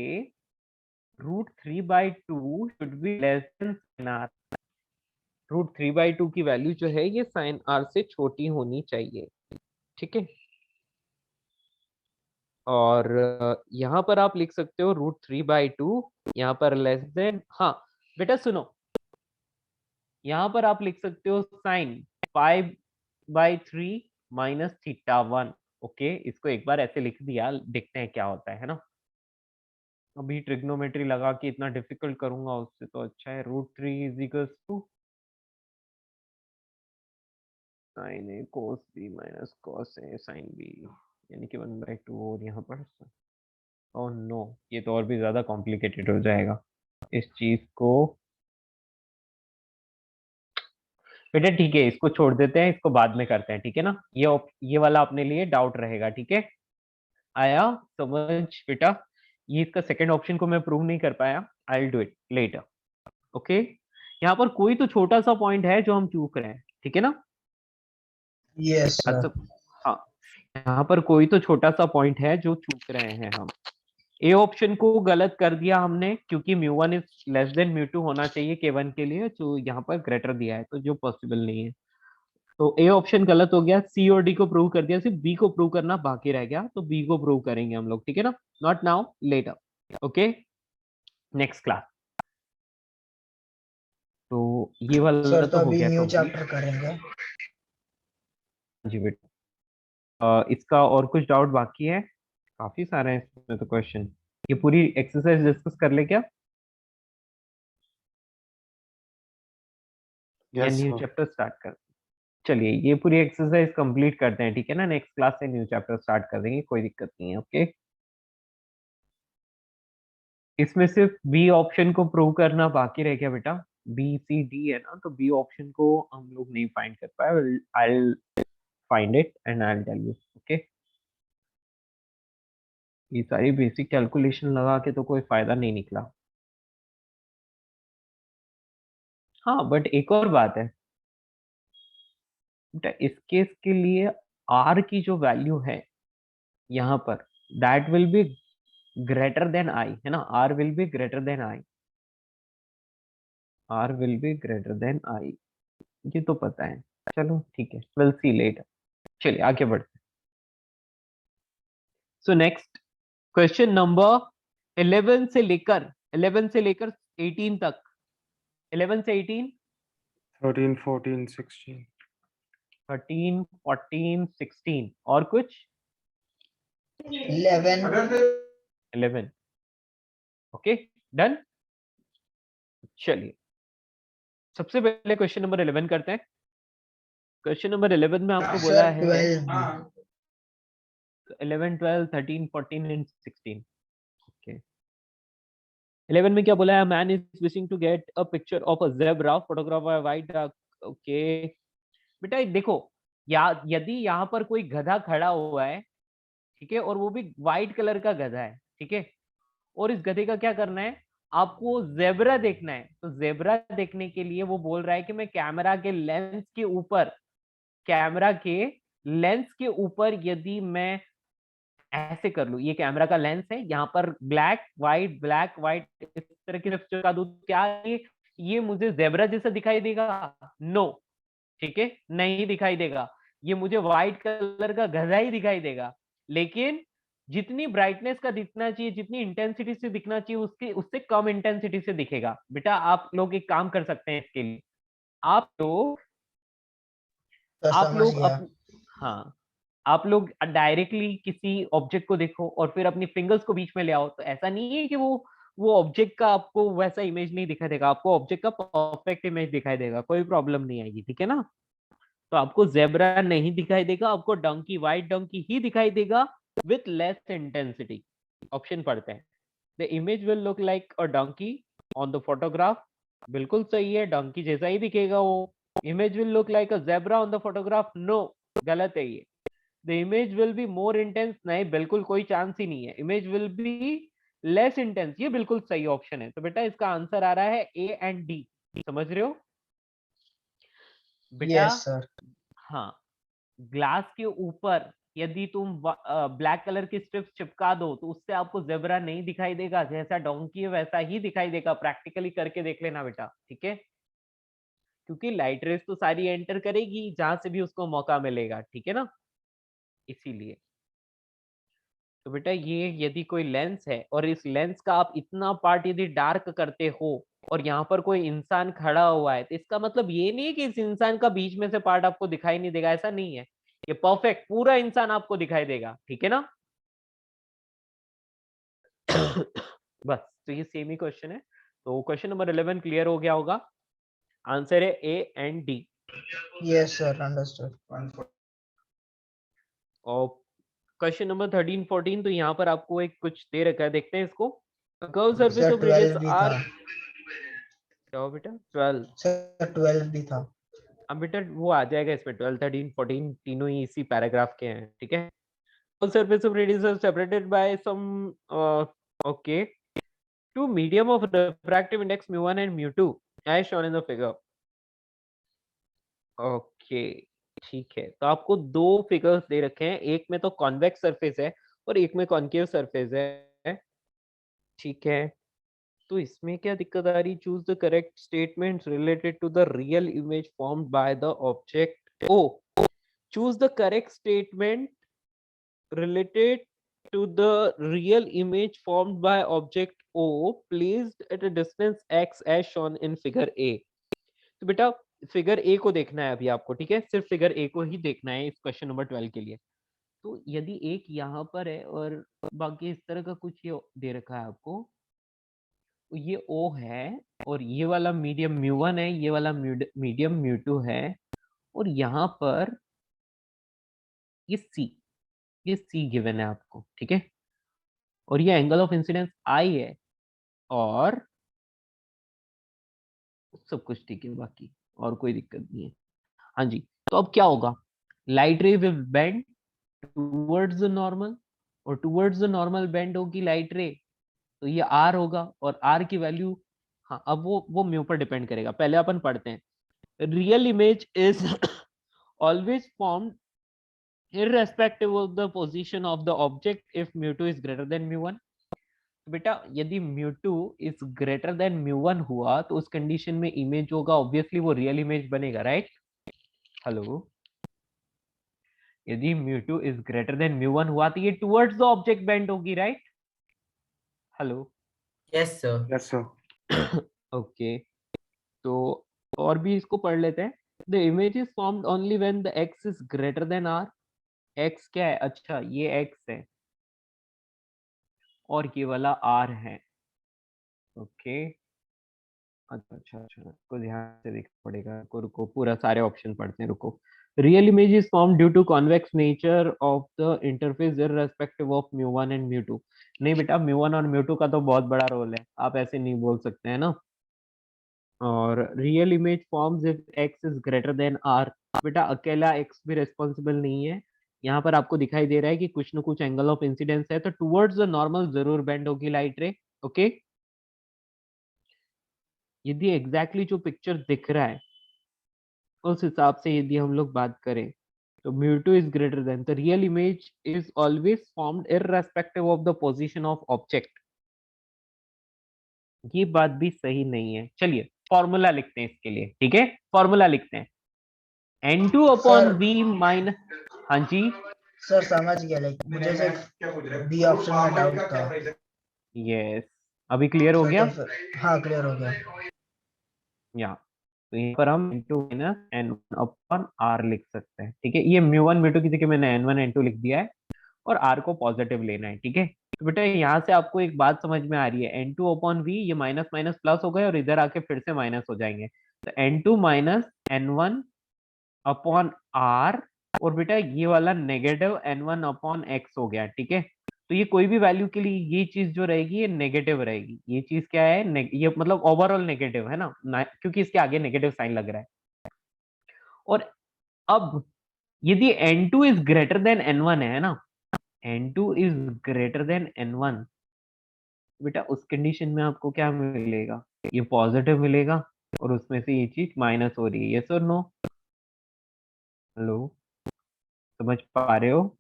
√3/2 should be less then sin r। √3/2 की वैल्यू जो है ये sin r से छोटी होनी चाहिए, ठीक है। और यहाँ पर आप लिख सकते हो √3/2, यहाँ पर लेस देन, हाँ बेटा सुनो, यहाँ पर आप लिख सकते हो sin π/3 माइनस θ1। ओके, इसको एक बार ऐसे लिख दिया, देखते हैं क्या होता है ना। अभी ट्रिग्नोमेट्री लगा के इतना डिफिकल्ट करूंगा उससे तो अच्छा है √3 is equal to sin a cos b minus cos a sin b, यानी कि 1/2। और यहाँ पर ओह नो, ये तो और भी ज्यादा कॉम्प्लिकेटेड हो जाएगा इस चीज को। बेटा ठीक है, इसको छोड़ देते हैं, इसको बाद में करते हैं, ठीक है ना। ये वाला अपने लिए डाउट रहेगा, ठीक है। आया समझ बेटा, ये इसका सेकंड ऑप्शन को मैं प्रूव नहीं कर पाया, I will do it later. Okay, यहाँ पर कोई तो छोटा सा पॉइंट है जो हम चूक रहे हैं, ठीक है ना। Yes sir. हाँ, यहाँ पर कोई तो छोटा सा पॉइंट है जो चूक रहे हैं हम। ए ऑप्शन को गलत कर दिया हमने, क्योंकि μ1 इज लेस देन μ2 होना चाहिए k1 के लिए, जो यहाँ पर ग्रेटर दिया है, तो जो पॉसिबल नहीं है। तो ए ऑप्शन गलत हो गया, सी और डी को प्रूव कर दिया, सिर्फ बी को प्रूव करना बाकी रह गया, तो बी को प्रूव करेंगे हम लोग, ठीक है ना। Not now, later. Okay, next class. तो ये वाला सर तो तो हो अभी गया न्यू complete। चैप्टर करेंगे। जी बेटा, इसका और कुछ डाउट बाकी है, काफी सारे हैं इसमें तो क्वेश्चन। ये पूरी एक्सरसाइज डिस्कस कर ले क्या, या Yes, new sir. Chapter start कर। चलिए ये पूरी एक्सरसाइज कंप्लीट करते हैं, ठीक है ना। नेक्स्ट क्लास से न्यू चैप्टर स्टार्ट कर देंगे, कोई दिक्कत नहीं है। ओके, इसमें सिर्फ बी ऑप्शन को प्रूव करना बाकी रह गया बेटा। बी सी डी है ना, तो बी ऑप्शन को हम लोग नहीं फाइंड कर पाए, I will find it and I will tell you. Okay, ये सारी बेसिक कैलकुलेशन लगा के तो कोई फायदा नहीं निकला। हाँ बट एक और बात है बेटा, इस केस के लिए आर की जो वैल्यू है यहाँ पर, that will be greater than I, है ना। R will be greater than I, R will be greater than I, ये तो पता है। चलो ठीक है, विल सी लेटर। चलिए आगे बढ़ते हैं। सो नेक्स्ट क्वेश्चन नंबर 11 से लेकर 11 से लेकर 18 तक, 11 से 18, 13, 14, 16. 13, 14, 16 और कुछ 11. 11. Okay done. चलिए सबसे पहले क्वेश्चन नंबर 11 करते हैं। क्वेश्चन नंबर 11 में आपको बोला सर है 12. 11, 12, 13, 14 एंड 16। ओके 11 में क्या बोला है, man is wishing to get a picture of a zebra, photograph by white duck. Okay बेटा देखो, यदि यहाँ पर कोई गधा खड़ा हुआ है, ठीक है, और वो भी व्हाइट कलर का गधा है, ठीक है, और इस गधे का क्या करना है, आपको ज़ेब्रा देखना है। तो ज़ेब्रा देखने के लिए वो बोल रहा है कि मैं कैमरा के लेंस के ऊपर, कैमरा के लेंस के ऊपर यदि मैं ऐसे कर लूं, ये कैमरा का लेंस है, यहाँ पर ब्लैक व्हाइट इस तरह की चिपका दूं, क्या ये मुझे ज़ेब्रा जैसा दिखाई देगा? नो, ठीक है, नहीं दिखाई देगा, ये मुझे व्हाइट कलर का गधा ही दिखाई देगा। लेकिन जितनी ब्राइटनेस का दिखना चाहिए, जितनी इंटेंसिटी से दिखना चाहिए, उसके उससे कम इंटेंसिटी से दिखेगा। बेटा आप लोग एक काम कर सकते हैं इसके लिए, आप लोग सर आप समझ लोग गया. हाँ, आप लोग डायरेक्टली किसी ऑब्जेक्ट को देखो और फिर अपनी फिंगर्स को बीच में ले आओ। तो ऐसा नहीं है कि वो ऑब्जेक्ट का आपको वैसा इमेज नहीं दिखाई देगा, आपको ऑब्जेक्ट का परफेक्ट इमेज दिखाई देगा, कोई प्रॉब्लम नहीं आएगी, ठीक है ना। तो आपको जेब्रा नहीं दिखाई देगा, आपको डंकी, व्हाइट डंकी ही दिखाई देगा विथ लेस इंटेंसिटी। ऑप्शन पढ़ते हैं। The image will look like a donkey on the photograph, बिल्कुल सही है, डंकी जैसा ही दिखेगा वो। Image will look like a zebra on the photograph, no, गलत है ये। The image will be more intense, नहीं, बिल्कुल कोई चांस ही नहीं है। Image will be less intense, ये बिल्कुल सही ऑप्शन है। तो बेटा इसका आंसर आ रहा है ए एंड डी, समझ रहे हो बेटा? Yes sir. हाँ, ग्लास के ऊपर यदि तुम ब्लैक कलर की स्ट्रिप्स चिपका दो तो उससे आपको जेब्रा नहीं दिखाई देगा, जैसा डोंकी है वैसा ही दिखाई देगा। प्रैक्टिकली करके देख लेना बेटा, ठीक है, क्योंकि लाइट रेस तो सारी एंटर करेगी जहां से भी उसको मौका मिलेगा, ठीक है ना, इसीलिए। तो बेटा ये यदि कोई लेंस है और इस लेंस का आप इतना पार्ट यदि डार्क करते हो और यहाँ पर कोई इंसान खड़ा हुआ है, तो इसका मतलब ये नहीं है कि इस इंसान का बीच में से पार्ट आपको दिखाई नहीं देगा, ऐसा नहीं है। ये परफेक्ट पूरा इंसान आपको दिखाई देगा, ठीक है ना। बस, तो ये सेम ही क्वेश्चन है। तो क्वेश्चन नंबर 11 क्लियर हो गया होगा। आंसर है A and D. Yes sir, understood. और क्वेश्चन नंबर 13, 14 तो यहाँ पर आपको एक कुछ दे रखा है, देखते हैं इसको। Curve surface sir of radius 12 भी आर, था. क्या हो बेटा? 12। सर 12 भी था. अब बेटा वो आ जाएगा इसमें, 12, 13, 14 तीनों ही इसी पैराग्राफ के हैं, ठीक है। Surface of radius are separated by some okay, two medium of refractive index mu1 and mu2 as shown in the figure. Okay ठीक है, तो आपको दो फिगर्स दे रखे हैं, एक में तो कॉन्वेक्स सरफेस है और एक में कॉन्केव सरफेस है, ठीक है। तो इसमें क्या दिक्कत आ रही? Choose the correct statement related to the real image formed by the object O. Choose the correct statement related to the real image formed by object O placed at a distance x as shown in figure A। तो बेटा figure A को देखना है अभी आपको, ठीक है, सिर्फ फिगर ए को ही देखना है इस क्वेश्चन नंबर 12 के लिए। तो यदि एक यहाँ पर है और बाकी इस तरह का कुछ ये दे रखा है आपको, तो ये O है और ये वाला मीडियम mu1 है, ये वाला मीडियम mu2 है, और यहाँ पर ये C गिवन है आपको, ठीक है, और ये एंगल ऑफ इंसिडेंस I है और सब कुछ ठीक है, बाकी और कोई दिक्कत नहीं है। हाँ जी, तो अब क्या होगा? लाइट रे will bend towards the normal, और टुवर्ड्स द नॉर्मल बेंड होगी लाइट रे, तो ये आर होगा, और आर की वैल्यू, हाँ अब वो म्यू पर डिपेंड करेगा। पहले अपन पढ़ते हैं। Real image is always formed irrespective of the position of the object if mu2 is greater than mu1। तो बेटा यदि mu2 is greater than mu1 हुआ तो उस कंडीशन में इमेज होगा ऑब्वियसली वो रियल इमेज बनेगा, राइट? हेलो, यदि mu2 is greater than mu1 हुआ तो ये टुवर्ड्स द ऑब्जेक्ट बेंड होगी, right? Hello, yes sir. Yes, sir. Okay, तो और भी इसको पढ़ लेते हैं। The image is formed only when the X is greater than R. X क्या है? अच्छा, ये एक्स है और ये वाला आर है। ओके, अच्छा अच्छा अच्छा, इसको ध्यान से देखना पड़ेगा। रुको पूरा सारे ऑप्शन पढ़ते हैं, रुको। Real image is form due to convex nature of the interface irrespective of mu one and mu two. नहीं बेटा, म्यू1 और म्यू2 का तो बहुत बड़ा रोल है, आप ऐसे नहीं बोल सकते हैं ना। और real image forms if X is greater than R. बेटा अकेला एक्स भी रिस्पॉन्सिबल नहीं है, यहाँ पर आपको दिखाई दे रहा है कि कुछ न कुछ एंगल ऑफ इंसिडेंस है, तो टुवर्ड्स द नॉर्मल जरूर बेंड होगी लाइट रे। ओके, यदि एग्जैक्टली जो पिक्चर दिख रहा है उस हिसाब से यदि हम लोग बात करें, तो mu two is greater than, the real image is always formed irrespective of the position of object. ये बात भी सही नहीं है। चलिए फॉर्मूला लिखते हैं इसके लिए, ठीक है? फॉर्मूला लिखते हैं n2 upon sir v minus. हाँ जी, सर समझ गया, लाइक मुझे सिर्फ बी ऑप्शन में डाउट था। यस, अभी क्लियर हो सर गया? तो फिर हाँ क्लियर हो गया। यहाँ तो यहाँ पर हम n2 minus n1 upon r लिख सकते हैं, ठीक है? ये म्यू1 म्यू2 की जगह मैंने n1 n2 लिख दिया है और r को पॉजिटिव लेना है, ठीक है? तो बेटा यहाँ से आपको एक बात समझ में आ रही है, n2 अपॉन v, ये माइनस माइनस प्लस हो गए और इधर आके फिर से माइनस हो जाएंगे, तो n2 minus n1 upon r, और बेटा ये वाला नेगेटिव n1 अपॉन x हो गया, ठीक है? तो ये कोई भी वैल्यू के लिए ये चीज जो रहेगी ये नेगेटिव रहेगी। ये चीज क्या है? ये मतलब ओवरऑल नेगेटिव है ना, क्योंकि इसके आगे नेगेटिव साइन लग रहा है। और अब यदि n2 is greater then n1 है ना, n2 is greater then n1, बेटा उस कंडीशन में आपको क्या मिलेगा? ये पॉजिटिव मिलेगा और उसमें से ये चीज माइनस हो रही है। यस और नो? हेलो, समझ पा रहे हो?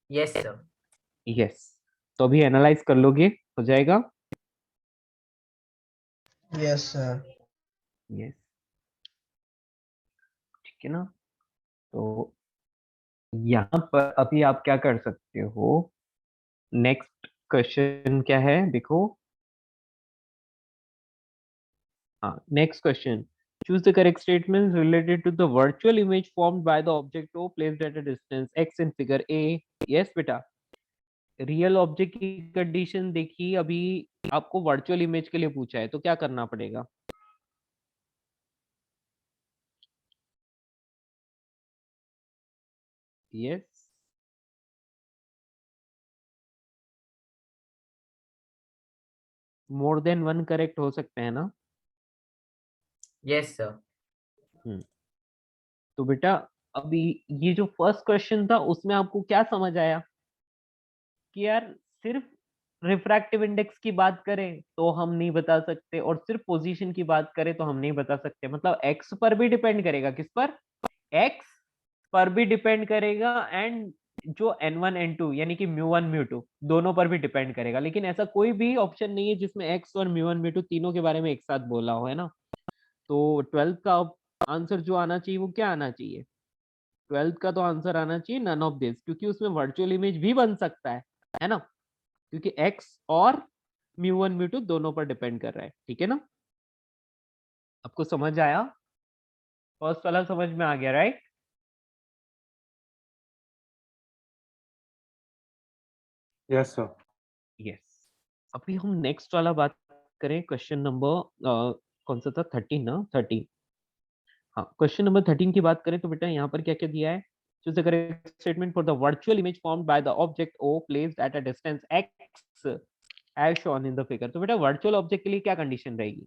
Yes sir. यस, तो अभी एनालाइज कर लोगे, हो जाएगा? Yes sir. यस, ठीक है ना? तो यहाँ पर अभी आप क्या कर सकते हो, नेक्स्ट क्वेश्चन क्या है देखो। हाँ, next question, choose the correct statements related to the virtual image formed by the object O placed at a distance x in figure A। yes बेटा, रियल ऑब्जेक्ट की कंडीशन देखी, अभी आपको वर्चुअल इमेज के लिए पूछा है, तो क्या करना पड़ेगा? Yes, more than one correct हो सकते हैं ना? Yes sir. तो बेटा अभी ये जो फर्स्ट क्वेश्चन था उसमें आपको क्या समझ आया कि यार सिर्फ रिफ्रैक्टिव इंडेक्स की बात करें तो हम नहीं बता सकते, और सिर्फ पोजीशन की बात करें तो हम नहीं बता सकते, मतलब एक्स पर भी डिपेंड करेगा। किस पर? एक्स पर भी डिपेंड करेगा, एंड जो n1 n2 यानी कि म्यू1 म्यू2 दोनों पर भी डिपेंड करेगा। लेकिन ऐसा कोई भी ऑप्शन नहीं है जिसमें एक्स और म्यू1 म्यू2 तीनों के बारे में एक साथ बोला हो, है ना? तो 12th का आंसर जो आना चाहिए वो क्या आना चाहिए? 12th का तो आंसर आना चाहिए नन ऑफ दिस, क्योंकि उसमें वर्चुअल इमेज भी बन सकता है ना? क्योंकि x और म्यू1 म्यू2 दोनों पर डिपेंड कर रहा है, ठीक है ना? आपको समझ आया? फर्स्ट वाला समझ में आ गया, राइट? Yes, sir. यस, अभी हम नेक्स्ट वाला बात करें, क्वेश्चन नंबर कौन सा था? 13 ना? 13। हाँ, क्वेश्चन नंबर 13 की बात करें तो बेटा यहाँ पर क्या क्या दिया है? choose the correct statement for the virtual image formed by the object O placed at a distance x as shown in the figure। तो बेटा वर्चुअल ऑब्जेक्ट के लिए क्या कंडीशन रहेगी?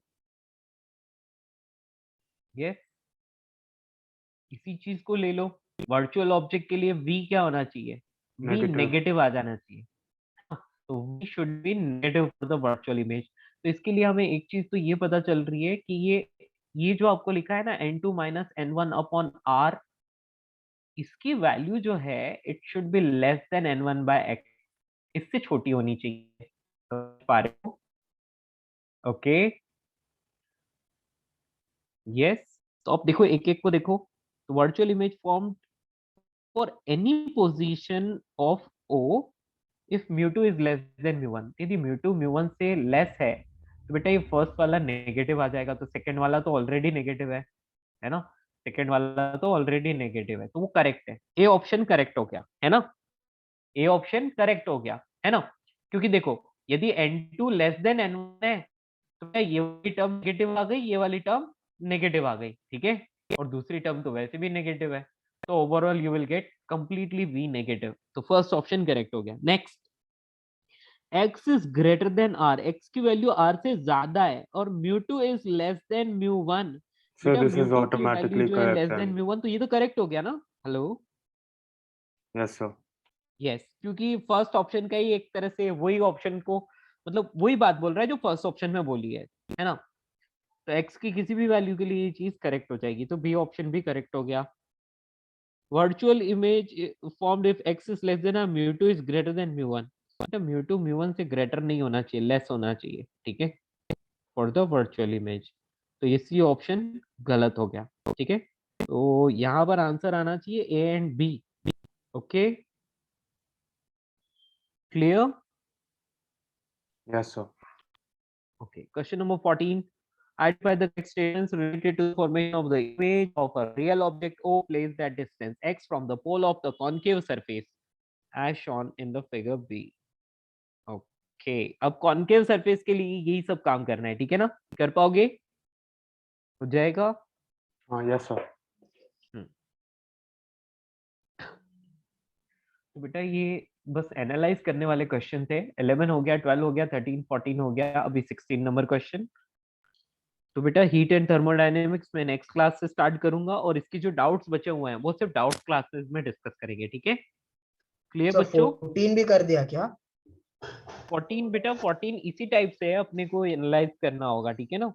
ये इसी चीज को ले लो, वर्चुअल ऑब्जेक्ट के लिए v क्या होना चाहिए? v Negative. नेगेटिव आ जाना चाहिए, तो v should be negative for the virtual image. तो इसके लिए हमें एक चीज तो ये पता चल रही है कि ये जो आपको लिखा है ना n2 minus n1 upon r, इसकी वैल्यू जो है it should be less than n1 by x, इससे छोटी होनी चाहिए। पा रहे हो? Okay, yes. तो अब देखो एक एक को देखो, तो virtual image form for any position of O if mu two is less than mu one, यदि म्यू2 म्यू1 से लेस है तो बेटा ये फर्स्ट वाला नेगेटिव आ जाएगा, तो सेकंड वाला तो ऑलरेडी नेगेटिव है ना, सेकंड वाला तो ऑलरेडी नेगेटिव है, तो वो करेक्ट है, ए ऑप्शन करेक्ट हो गया, है ना, ए ऑप्शन करेक्ट हो गया, है ना, क्योंकि देखो यदि n2 लेस देन n1 है तो क्या ये वाली टर्म नेगेटिव आ गई, ये वाली टर्म नेगेटिव आ गई, ठीक है, और दूसरी टर्म तो वैसे भी नेगेटिव है, तो overall you will get completely be negative, तो फर्स्ट ऑप्शन करेक्ट हो गया। Next, x is greater than r, x की वैल्यू r से ज्यादा है और mu2 is less than mu1, So बेटा this is mu2 की वैल्यू automatically जो है correct less than then. mu1, तो ये तो करेक्ट हो गया ना, हेलो, Yes, sir. यस, क्योंकि फर्स्ट ऑप्शन का ही एक तरह से वही ऑप्शन को मतलब वही बात बोल रहा है जो फर्स्ट ऑप्शन में बोली है ना, तो x की किसी भी वैल्यू के लिए ये चीज करेक्ट हो जाएगी, तो बी ऑप्शन भी करेक्ट हो गया। Virtual image formed if x is less then mu2 is greater than mu1, मतलब mu2 mu1 से ग्रेटर नहीं होना चाहिए, लेस होना चाहिए, ठीक है, फॉर द वर्चुअल इमेज, तो ये सी ऑप्शन गलत हो गया, ठीक है, तो यहाँ पर आंसर आना चाहिए A and B, okay, clear, Yes, sir. okay, question number 14, identify the correct statements related to the formation of the image of a real object O placed at distance x from the pole of the concave surface as shown in the figure B. Okay, अब concave surface के लिए यही सब काम करना है, ठीक है ना, कर पाओगे, हो जाएगा, Yes, sir. तो बेटा ये बस एनालाइज करने वाले क्वेश्चन थे, 11 हो गया, 12 हो गया, 13 14 हो गया, अभी 16 नंबर क्वेश्चन, तो बेटा हीट एंड थर्मोडायनेमिक्स में नेक्स्ट क्लास से स्टार्ट करूंगा और इसकी जो डाउट्स बचे हुए हैं वो सिर्फ डाउट्स क्लासेस में डिस्कस करेंगे, ठीक है, क्लियर सर बच्चों। 14 भी कर दिया क्या? 14 बेटा 14 इसी टाइप से है, अपने को एनालाइज करना होगा, ठीक है ना,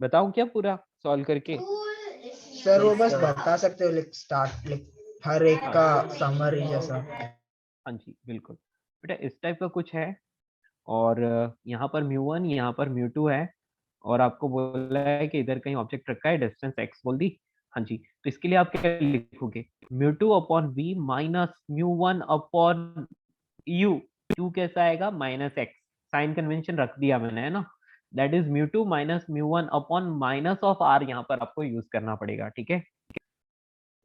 बताऊं क्या पूरा सॉल्व करके, सर वो बस बता सकते हो लाइक स्टार्ट लाइक हर एक का समरी जैसा। हाँ जी बिल्कुल बेटा, इस टाइप का कुछ है, और यहाँ पर mu1 यहाँ पर mu2 है, और आपको बोला है कि इधर कहीं ऑब्जेक्ट रखा है, डिस्टेंस x बोल दी, हाँ जी, तो इसके लिए आप क्या लिखोगे, mu2 upon v minus mu1 upon u, u कैसा आएगा माइनस x, साइन कन्वेंशन रख दिया मैंने, है ना, that is mu2 minus mu1 upon minus of r, यहाँ पर आपको यूज करना पड़ेगा, ठीक है,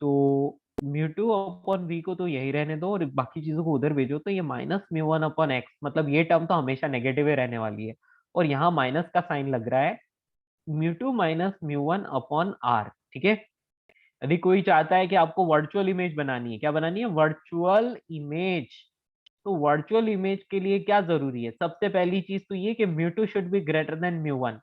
तो mu2 अपॉन v को तो यही रहने दो और बाकी चीजों को उधर भेजो, तो ये माइनस mu1 अपॉन x, मतलब ये टर्म तो हमेशा नेगेटिव ही रहने वाली है, और यहाँ माइनस का साइन लग रहा है, mu2 minus mu1 upon r, ठीक है, यदि कोई चाहता है कि आपको वर्चुअल इमेज बनानी है, क्या बनानी है, वर्चुअल इमेज, तो वर्चुअल इमेज के लिए क्या जरूरी है, सबसे पहली चीज तो ये कि mu2 should be greater than mu1,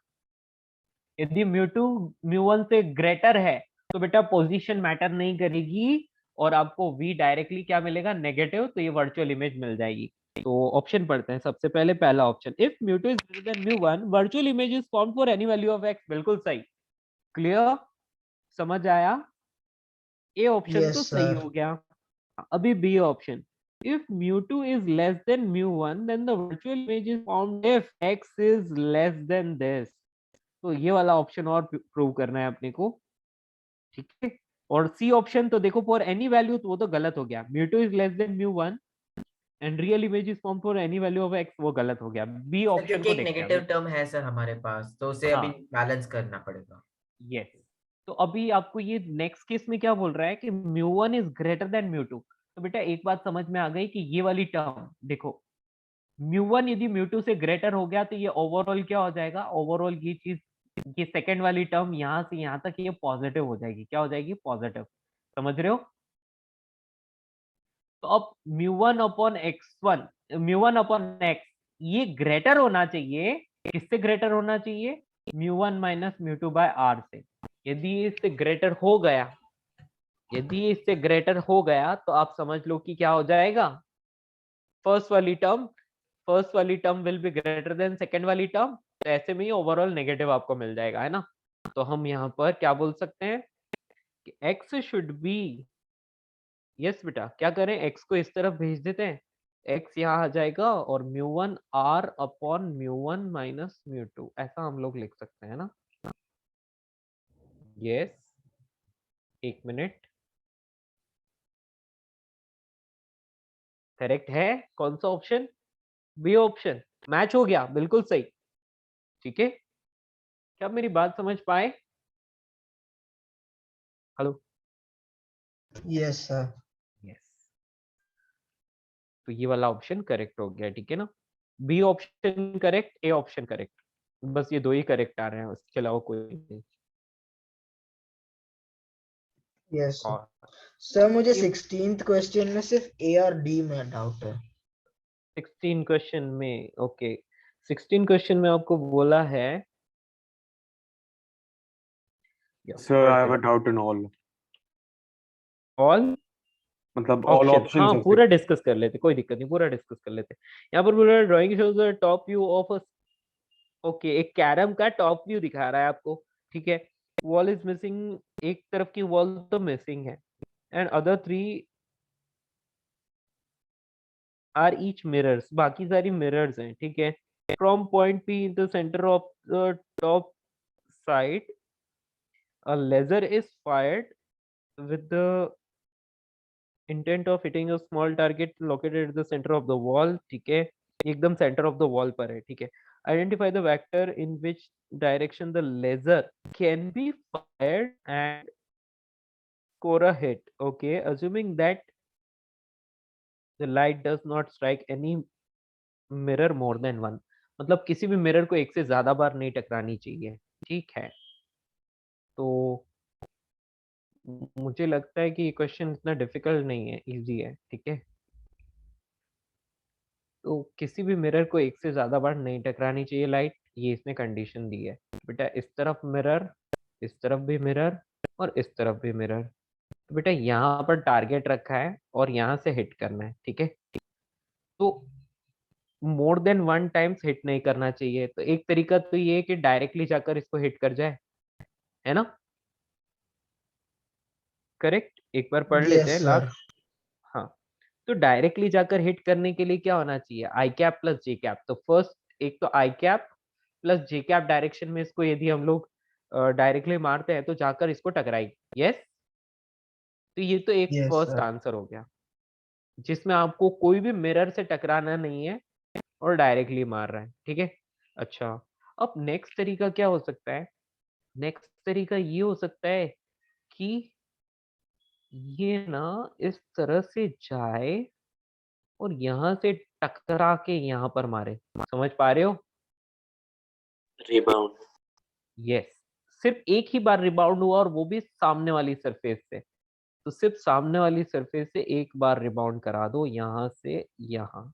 यदि mu2 mu1 से ग्रेटर है तो बेटा पोजीशन मैटर नहीं करेगी और आपको v डायरेक्टली क्या मिलेगा, नेगेटिव, तो ये वर्चुअल इमेज मिल जाएगी, तो ऑप्शन पढ़ते हैं, सबसे पहले पहला option, if mu2 is greater than mu1 virtual image is formed for any value of x, बिल्कुल सही, क्लियर, समझ आया, ए ऑप्शन यस तो सही सर। हो गया, अभी B option, if mu2 is less than mu1 then the virtual image is formed if x is less than this, तो ये वाला ऑप्शन और प्रूव करना है अपने को, ठीक है, और सी ऑप्शन तो देखो फॉर एनी वैल्यू, तो वो तो गलत हो गया, mu2 is less than mu1 and real image is form for any value of x, वो गलत हो गया, बी सर ऑप्शन क्योंकि को एक देखते हैं नेगेटिव अभी, टर्म है सर हमारे पास, तो उसे अभी हाँ बैलेंस करना पड़ेगा। यस, तो अभी आपको ये नेक्स्ट केस में क्या बोल रहा है कि mu1 is greater then mu2, तो बेटा एक बात समझ में आ गई कि ये वाली टर्म देखो, mu1 यदि mu2 से ग्रेटर हो गया तो ये ओवरऑल क्या हो जाएगा, ओवरऑल ये चीज, ये सेकंड वाली टर्म यहाँ से यहाँ तक ये पॉजिटिव हो जाएगी, क्या हो जाएगी, पॉजिटिव, समझ रहे हो, तो अब mu1 upon x1, mu1 upon x, ये ग्रेटर होना चाहिए, किससे ग्रेटर होना चाहिए, mu1 minus mu2 bye r से, यदि इससे ग्रेटर हो गया, यदि इससे ग्रेटर हो गया तो आप समझ लो कि क्या हो जाएगा, फर्स्ट वाली term will be greater then second वाली टर्म, तो ऐसे में ही ओवरऑल नेगेटिव आपको मिल जाएगा, है ना, तो हम यहाँ पर क्या बोल सकते हैं कि x शुड बी, यस बेटा क्या करें, x को इस तरफ भेज देते हैं, x यहाँ आ जाएगा और mu1 r upon mu1 minus mu2, ऐसा हम लोग लिख सकते हैं ना, यस, एक मिनट, करेक्ट है, कौन सा ऑप्शन, बी ऑप्शन मैच हो गया, बिल्कुल सही। ठीक है, क्या आप मेरी बात समझ पाए? हेलो? Yes sir. यस, तो ये वाला ऑप्शन करेक्ट हो गया, ठीक है ना। B option correct, A option correct, बस ये दो ही करेक्ट आ रहे हैं, उसके अलावा कोई नहीं। Yes sir. और सर मुझे ये 16th क्वेश्चन में सिर्फ ए और डी में डाउट है। 16 क्वेश्चन में, ओके 16 क्वेश्चन में आपको बोला है Sir, I have a doubt in all. All मतलब all ऑप्शन। options हाँ of पूरा डिस्कस कर लेते, कोई दिक्कत नहीं, पूरा डिस्कस कर लेते। यहाँ पर बोला drawing shows the top view of, okay एक कैरम का टॉप व्यू दिखा रहा है आपको, ठीक है। वॉल इज मिसिंग, एक तरफ की वॉल तो मिसिंग है, and other 3 are each mirrors, बाकी सारी मिरर्स हैं, ठीक है। From point P in the centre of the top side a laser is fired with the intent of hitting a small target located at the center of the wall, ठीक है, एकदम center of the wall पर है, ठीक है। Identify the vector in which direction the laser can be fired and score a hit, okay, assuming that the light does not strike any mirror more than one, मतलब किसी भी mirror को एक से ज्यादा बार नहीं टकरानी चाहिए, ठीक है। तो मुझे लगता है कि ये क्वेश्चन इतना डिफिकल्ट नहीं है, इजी है, ठीक है। तो किसी भी मिरर को एक से ज्यादा बार नहीं टकरानी चाहिए लाइट, ये इसने कंडीशन दी है। बेटा इस तरफ मिरर, इस तरफ भी मिरर, और इस तरफ भी मिरर, तो बेटा यहाँ पर टारगेट रखा है और यहाँ से हिट करना है, ठीक है। तो मोर देन 1 टाइम्स हिट नहीं करना चाहिए, तो एक तरीका तो ये है कि डायरेक्टली जाकर इसको हिट कर जाए, है ना। करेक्ट, एक बार पढ़ लेते यस हैं सर। लास्ट। हाँ, तो डायरेक्टली जाकर हिट करने के लिए क्या होना चाहिए, आई कैप प्लस जे कैप। तो फर्स्ट एक तो i cap plus J cap direction में इसको यदि हम लोग डायरेक्टली मारते हैं तो जाकर इसको टकराएगी, यस। तो ये तो एक यस फर्स्ट सर। आंसर हो गया, जिसमें आपको कोई भी मिरर से टकराना नहीं है और डायरेक्टली मार रहा है, ठीक है। अच्छा, अब नेक्स्ट तरीका क्या हो सकता है, नेक्स्ट तरीका ये हो सकता है कि ये ना इस तरह से जाए और यहाँ से टकरा के यहाँ पर मारे, समझ पा रहे हो? रिबाउंड। यस, सिर्फ एक ही बार रिबाउंड हुआ और वो भी सामने वाली सरफेस से, तो सिर्फ सामने वाली सरफेस से एक बार रिबाउंड करा दो यहाँ से यहाँ,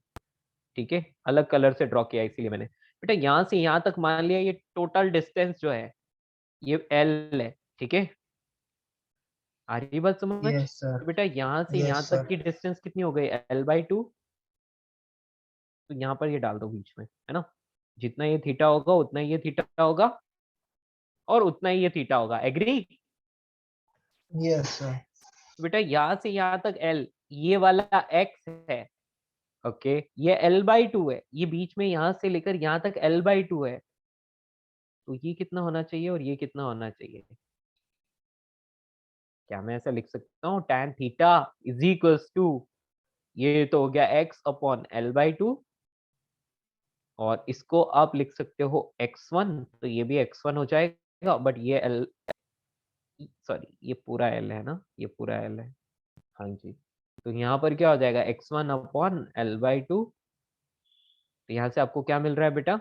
ठीक है। अलग कलर से ड्रॉ किया इसीलिए मैंने। बेटा यहाँ से यहाँ तक मान लिया ये टोटल डिस्टेंस जो है ये एल है, ठीक है। आ रही बात समझ? Yes sir. तो बेटा यहाँ से यस यहाँ तक सर। की डिस्टेंस कितनी हो गई, L/2, तो यहाँ पर ये डाल दो बीच में, है ना। जितना ये थीटा होगा उतना ही ये थीटा होगा और उतना ही ये थीटा होगा, एग्री? Yes sir. बेटा यहाँ से यहाँ तक L, ये वाला X है, ओके, ये L/2 है, ये बीच में यहाँ से लेकर यहाँ तक L/2 है, तो ये कितना होना चाहिए और ये कितना होना चाहिए? क्या मैं ऐसा लिख सकता हूँ, tan theta is equals to, ये तो हो गया x अपॉन L/2, और इसको आप लिख सकते हो x1, तो ये भी x1 हो जाएगा, बट ये L, सॉरी ये पूरा L है ना, ये पूरा L है, हाँ जी। तो यहाँ पर क्या हो जाएगा, x1 अपॉन L/2, तो यहाँ से आपको क्या मिल रहा है बेटा,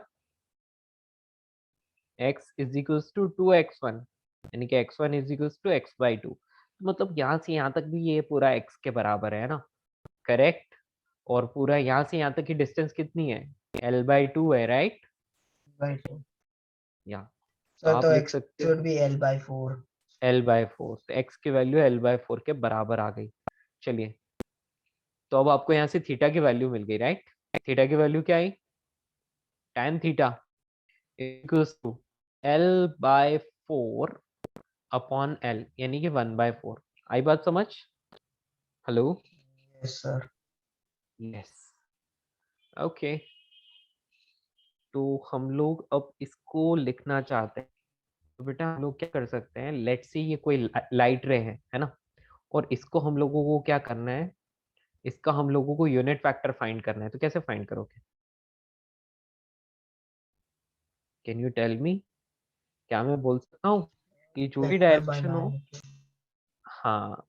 x is equals to 2x1, यानी कि x1 is equals to x/2, मतलब यहाँ से यहाँ तक भी ये पूरा x के बराबर है ना, करेक्ट। और पूरा यहाँ से यहाँ तक की डिस्टेंस कितनी है, L/2 है, राइट। बाय 2। या तो सर आप तो लिख एक्स सकते शुड हो बी L/4। L/4, तो x की वैल्यू L/4 के बराबर आ गई। चलिए, तो अब आपको यहाँ से थीटा की वैल्यू मिल गई, राइट। थीटा की वैल्यू क्या आई, tan theta equals to L/4 upon L, यानी कि 1/4। आई बात समझ? Hello? Yes sir. Yes, okay. तो हम लोग अब इसको लिखना चाहते हैं, तो बेटा हम लोग क्या कर सकते हैं, लेट्स से ये कोई लाइट रे है ना, और इसको हम लोगों को क्या करना है, इसका हम लोगों को यूनिट फैक्टर फाइंड करना है, तो कैसे फाइंड करोगे? कैन यू टेल मी, क्या मैं बोल सकता हूँ कि जो भी वेक्टर बाय डायरेक्शन हो, मैग्नीट्यूड। हाँ,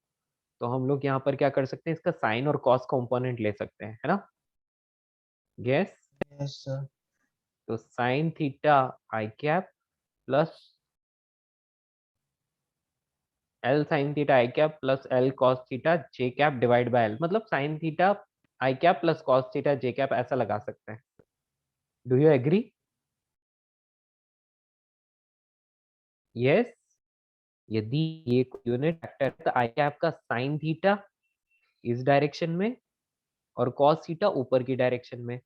तो हम लोग यहाँ पर क्या कर सकते हैं, इसका साइन और कॉस कंपोनेंट ले सकते हैं, है ना? Yes, yes sir. तो sine theta I cap plus L sine theta I cap plus L cos theta J cap divide by L, मतलब sine theta I cap plus cos theta J cap ऐसा लगा सकते हैं। Do you agree? Yes, यदि ये unit vector है तो i cap का साइन थीटा इस डायरेक्शन में और कॉस थीटा ऊपर की डायरेक्शन में।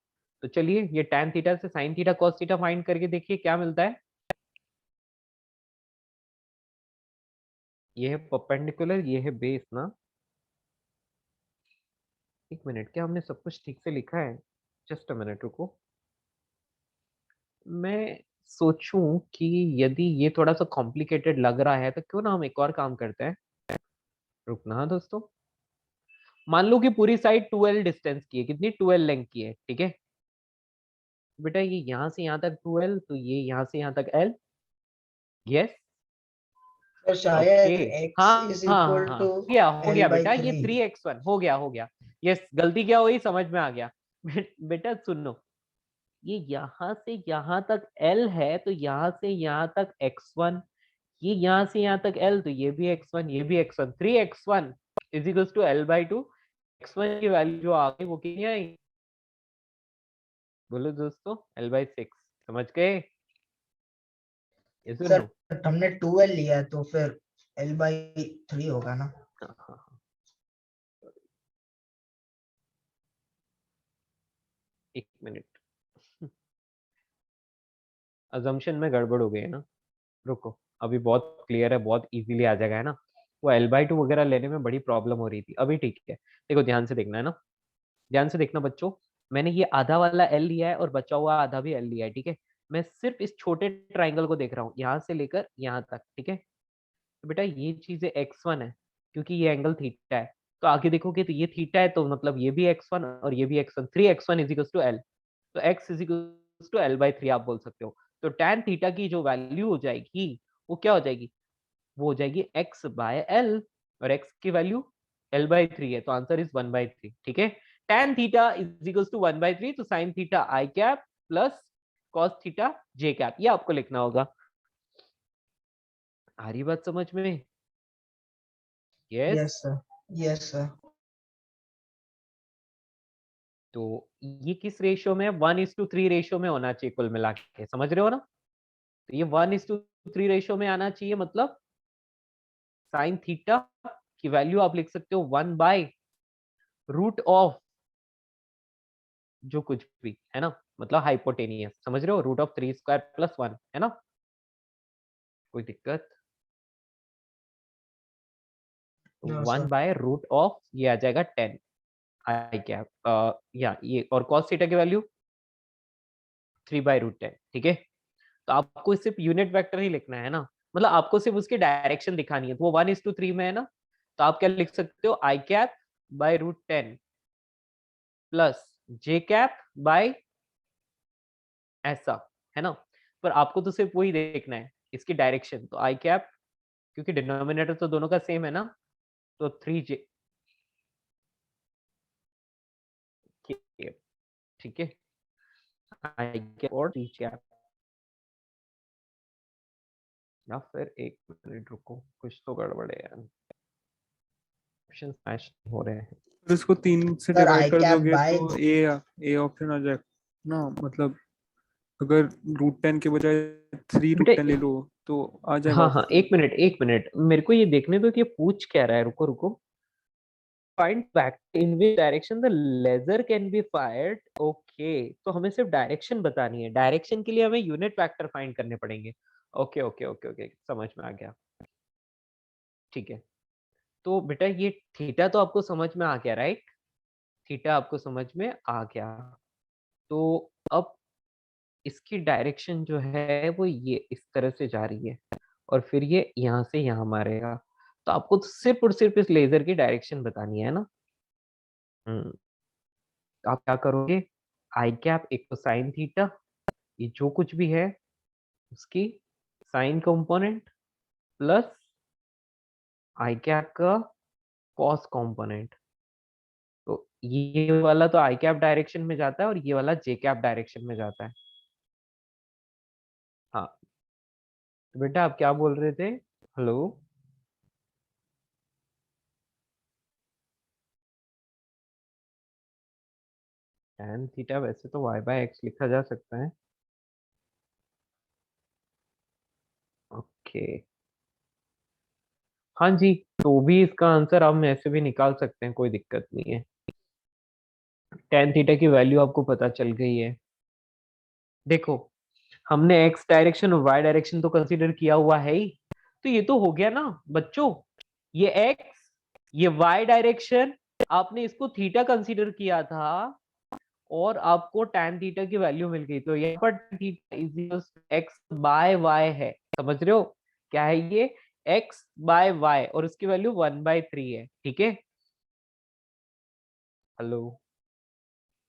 तो चलिए ये tan थीटा से sine theta cos theta find करके देखिए क्या मिलता है। ये है परपेंडिकुलर, ये है बेस ना। एक मिनट, क्या हमने सब कुछ ठीक से लिखा है? जस्ट अ मिनट रुको, मैं सोचूं कि यदि ये थोड़ा सा कॉम्प्लिकेटेड लग रहा है तो क्यों ना हम एक और काम करते हैं। रुकना हाँ दोस्तों, मान लो कि पूरी साइड 2l डिस्टेंस की है, कितनी 2l लेंथ की है, ठीक है बेटा, ये यहाँ से यहाँ तक 2l, तो ये यहाँ से यहाँ तक l। यस, सर ओके, शायद x हाँ इज हाँ इक्वल हाँ, टू हो l गया बाई बेटा, ये 3। 3x1 हो गया। यस, गलती क्या हुई समझ में आ गया। बेटा सुनो, ये यहाँ से यहाँ तक l है, तो यहाँ से यहाँ तक x1, ये यहाँ से यहाँ तक l, तो ये भी x1, ये भी x1, 3x1 is equal to l/2। x1 की वैल्यू जो आ गई वो कितनी आई, बोलो दोस्तों, l/6। समझ गए? yes or sir no? हमने 2l लिया है तो फिर l बाई 3 होगा ना। हाँ, हाँ, हाँ। एक मिनट, अजम्पशन में गड़बड़ हो गई है ना, रुको, अभी बहुत क्लियर है, बहुत इजीली आ जाएगा, है ना? वो l/2 वगैरह लेने में बड़ी प्रॉब्लम हो रही थी, अभी ठीक है। देखो ध्यान से देखना है ना, ध्यान से देखना बच्चों, मैंने ये आधा वाला l लिया है और बचा हुआ आधा भी l लिया है, ठीक है? मैं सिर्फ इस छोटे ट्राइंगल को देख रहा हूँ, यहाँ से लेकर यहाँ तक, ठीक है? तो बेटा ये चीजें x1 है, क्योंकि ये एंगल थीटा है, तो आगे देखोगे तो ये थीटा है, तो मतलब ये भी x1 और ये भी x1, 3x1 is equal to l, तो x is equal to l/3 आप बोल सकते हो। तो tan थीटा की जो वैल्यू हो जाएगी वो क्या हो जाएगी, वो हो जाएगी x/l, और x की वैल्यू l/3 है, तो आंसर इज 1/3, ठीक है? tan theta is equal to 1/3, तो sin theta I cap plus cos theta j cap, ये आपको लिखना होगा। आ रही बात समझ में? Yes. Yes sir. Yes sir. तो ये किस रेशियो में, 1:3 रेशियो में होना चाहिए कुल मिला के, समझ रहे हो ना? तो ये 1:3 रेशियो में आना चाहिए, मतलब साइन थीटा की वैल्यू आप लिख सकते हो 1/√ऑफ जो कुछ भी है ना, मतलब हाइपोटेनियस, समझ रहे हो, √3² + 1, है ना? कोई दिक्कत? तो नो सर। 1/√ऑफ ये आ जाएगा 10 आई कैप, या ये, और cos थीटा की वैल्यू 3/√10, ठीक है? तो आपको सिर्फ यूनिट वेक्टर ही लिखना है ना, मतलब आपको सिर्फ उसकी डायरेक्शन दिखानी है, तो वो 1:3 में है ना, तो आप क्या लिख सकते हो, I cap by √10 plus J cap by ऐसा, है ना? पर आपको तो सिर्फ वही देखना है, इसकी डायरेक्शन, तो आई कैप, क्योंकि डिनोमिनेटर तो दोनों का सेम है ना, तो 3j, ठीक है? आई कैप और 3 कैप, या फिर एक मिनट रुको, कुछ तो गड़बड़ है यार, ऑप्शन मैच हो रहे हैं। तो इसको 3 से सर आई डिवाइड कर कैप दोगे बाय तो ए ऑप्शन आ जाएगा ना, मतलब अगर √10 के बजाय 3√10 ले बेटा लो तो आ जाएगा हाँ हाँ, ऑप्शन। एक मिनट मेरे को ये देखने दो कि ये पूछ क्या रहा है, रुको रुको। Find vector in which direction the laser can be fired, okay, तो हमें सिर्फ डायरेक्शन बतानी है, डायरेक्शन के लिए हमें यूनिट वेक्टर फाइंड करने पड़ेंगे। ओके ओके ओके ओके, समझ में आ गया, ठीक है? तो बेटा ये थीटा तो आपको समझ में आ गया, राइट? थीटा आपको समझ में आ गया, तो अब इसकी डायरेक्शन जो है वो ये इस तरह से जा रही है, और फिर ये यहाँ से यहाँ मारेगा, तो आपको तो सिर्फ और सिर्फ इस लेजर की डायरेक्शन बतानी है ना। तो आप क्या करोगे, आई कैप एक तो साइन थीटा, ये जो कुछ भी है उसकी साइन कंपोनेंट प्लस आई कैप का कॉस कंपोनेंट। तो ये वाला तो आई कैप डायरेक्शन में जाता है और ये वाला जे कैप डायरेक्शन में जाता है। हाँ, तो बेटा आप क्या बोल रहे थे? हेलो, tan थीटा वैसे तो y बाय एक्स लिखा जा सकता है। ओके, हाँ जी, तो भी इसका आंसर हम ऐसे भी निकाल सकते हैं, कोई दिक्कत नहीं है। tan थीटा की वैल्यू आपको पता चल गई है। देखो, हमने x डायरेक्शन और y डायरेक्शन तो कंसीडर किया हुआ है ही, तो ये तो हो गया ना बच्चों। ये x, ये y डायरेक्शन, आपने इसको थीटा कंसीडर किया था और आपको tan थीटा की वैल्यू मिल गई। तो यहाँ पर theta is x by y है, समझ रहे हो क्या है ये? x बाय y और उसकी वैल्यू 1/3 है, ठीक है। हेलो,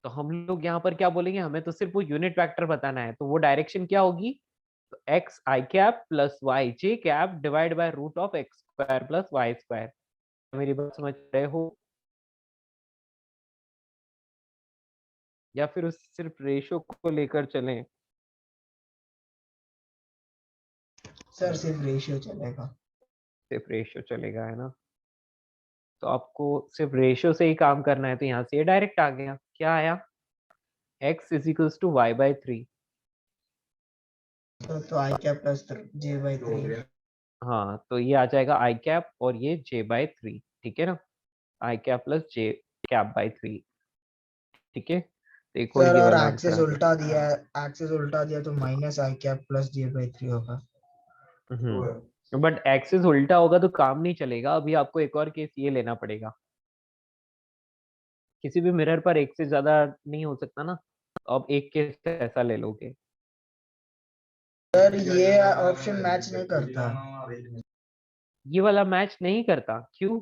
तो हम लोग यहाँ पर क्या बोलेंगे, हमें तो सिर्फ वो यूनिट वेक्टर बताना है, तो वो डायरेक्शन क्या होगी? तो x i cap plus y j cap divide by root of x square plus y square. मेरी बात समझ रहे हो? या फिर उस सिर्फ रेशियो को लेकर चलें? सर सिर्फ रेशियो चलेगा। सिर्फ रेशियो चलेगा, है ना? तो आपको सिर्फ रेशियो से ही काम करना है, तो यहाँ से ये डायरेक्ट आ गया। क्या आया? x is equals to y by 3। तो i cap plus j by 3। हाँ, तो ये आ जाएगा आई कैप और ये j बाई 3, ठीक है ना? I cap plus j cap by 3, ठीक है। देखो सर ये और वाला आंसर एक्सिस आ उल्टा दिया है, एक्सिस उल्टा दिया तो minus I cap plus j by 3 होगा। गया। बट एक्सिस उल्टा होगा तो काम नहीं चलेगा। अभी आपको एक और केस ये लेना पड़ेगा, किसी भी मिरर पर एक से ज्यादा नहीं हो सकता ना, तो अब एक केस ऐसा ले लोगे। सर ये ऑप्शन मैच नहीं करता। ये वाला मैच नहीं करता, क्यों?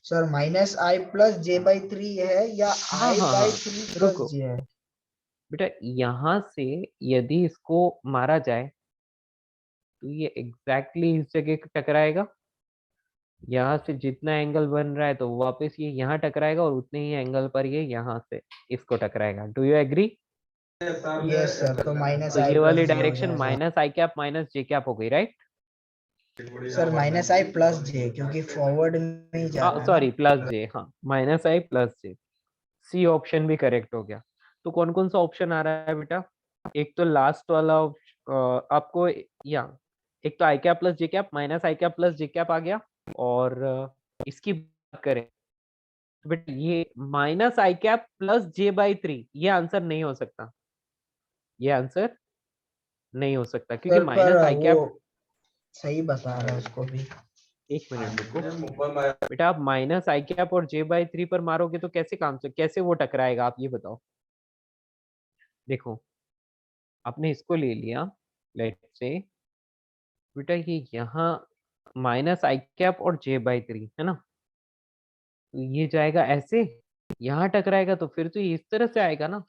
Sir minus I plus j by 3 है या हाँ आई हाँ बाई हाँ, 3 प्लस रुको जे है? बेटा, यहाँ से यदि इसको मारा जाए तो ये एग्जैक्टली इस जगह टकराएगा। यहाँ से जितना एंगल बन रहा है तो वापस ये यहाँ टकराएगा और उतने ही एंगल पर ये यहाँ से इसको टकराएगा। Do you agree? Yes sir, तो माइनस तो आई ये वाली प्लस जे हो डायरेक्शन जाएगा। Minus I cap minus J cap हो गई, right? Sir minus I plus J, क्योंकि फॉरवर्ड में ही जा रहा हाँ है सॉरी, ना। प्लस जे, हाँ minus I plus J. C option भी करेक्ट हो गया। तो कौन कौन सा ऑप्शन आ रहा है बेटा? एक तो लास्ट वाला आपको, या एक तो i cap plus J cap minus I cap plus J cap आ गया। और इसकी बात करें तो बेटा ये minus I cap plus j by 3, ये आंसर नहीं हो सकता। ये आंसर नहीं हो सकता क्योंकि सर पर माइनस आई वो कैप, सही बता रहा है उसको भी। एक मिनट रुको बेटा, आप माइनस आई कैप और जे बाई 3 पर मारोगे तो कैसे काम से कैसे वो टकराएगा, आप ये बताओ। देखो, आपने इसको ले लिया, लेट से बेटा ये यहाँ माइनस आई कैप और जे बाई 3 है ना, तो ये जाएगा ऐसे, यहाँ टकराएगा तो फिर तो ये इस तरह से आएगा ना,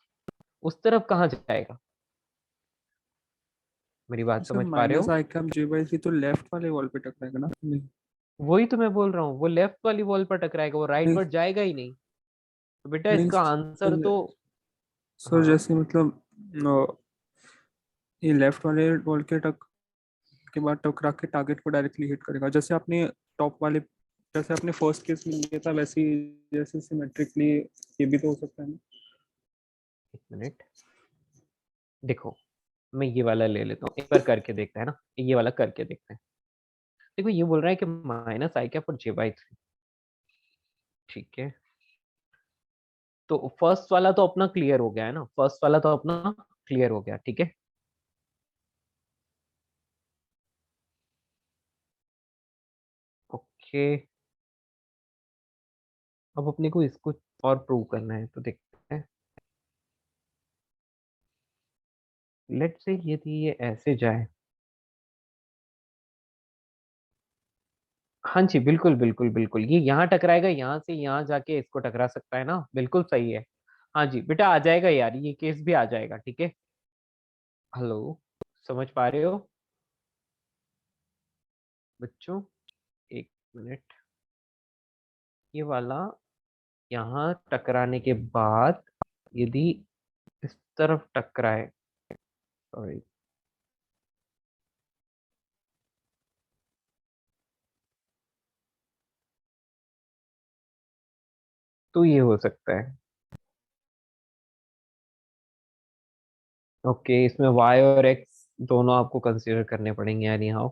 उस तरफ कहाँ जाएगा? मेरी बात सर समझ पा रहे माइनस हो? आई कैप जे बाई 3 तो लेफ्ट वाले वॉल पे टकराएगा ना? नहीं वही तो मैं बोल रहा हूँ, वो लेफ्ट वाली वॉल पर टकराएगा, वो राइट नहीं पर जाएगा ही नहीं। तो बेटा नहीं इसका आंसर तो, सर हाँ जैसे मतलब ये लेफ्ट वाले वॉल के बाद टकरा के टारगेट को डायरेक्टली हिट करेगा, जैसे आपने टॉप वाले, जैसे आपने फर्स्ट केस में लिया था वैसे ही, जैसे सिमेट्रिकली ये भी तो हो सकता है ना? एक मिनट, देखो मैं ये वाला ले लेता हूँ, एक बार करके देखते हैं ना, ये वाला करके देखते हैं। देखो ये बोल रहा है कि माइनस आई कैप और जे बाई 3, ठीक है। तो फर्स्ट वाला तो अपना क्लियर हो गया है ना, फर्स्ट वाला तो अपना क्लियर हो गया, ठीक है। ओके, अब अपने को इसको और प्रूव करना है, तो देखते हैं। लेट्स से यदि ये ऐसे जाए, हाँ जी बिल्कुल बिल्कुल बिल्कुल, ये यहाँ टकराएगा, यहाँ से यहाँ जाके इसको टकरा सकता है ना, बिल्कुल सही है। हाँ जी बेटा आ जाएगा यार, ये केस भी आ जाएगा, ठीक है। हेलो, समझ पा रहे हो बच्चों? एक मिनट, ये वाला यहाँ टकराने के बाद यदि इस तरफ टकराए, सॉरी, तो ये हो सकता है। ओके, इसमें y और x दोनों आपको कंसीडर करने पड़ेंगे, यानी हाँ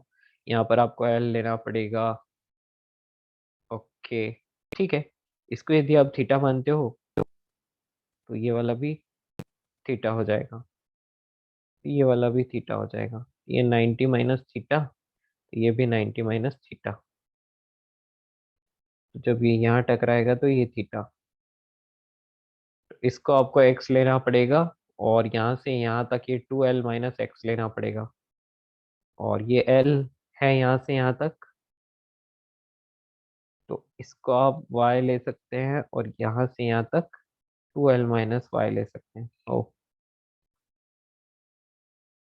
यहाँ पर आपको l लेना पड़ेगा। ओके ठीक है, इसको यदि आप थीटा मानते हो तो ये वाला भी थीटा हो जाएगा, ये वाला भी थीटा हो जाएगा, ये 90 माइनस थीटा, ये भी 90 माइनस थीटा। जब ये यहाँ टकराएगा तो ये थीटा, इसको आपको x लेना पड़ेगा और यहाँ से यहाँ तक ये 2l माइनस x लेना पड़ेगा, और ये l है यहाँ से यहाँ तक, तो इसको आप y ले सकते हैं और यहाँ से यहाँ तक 2l माइनस y ले सकते हैं। ओ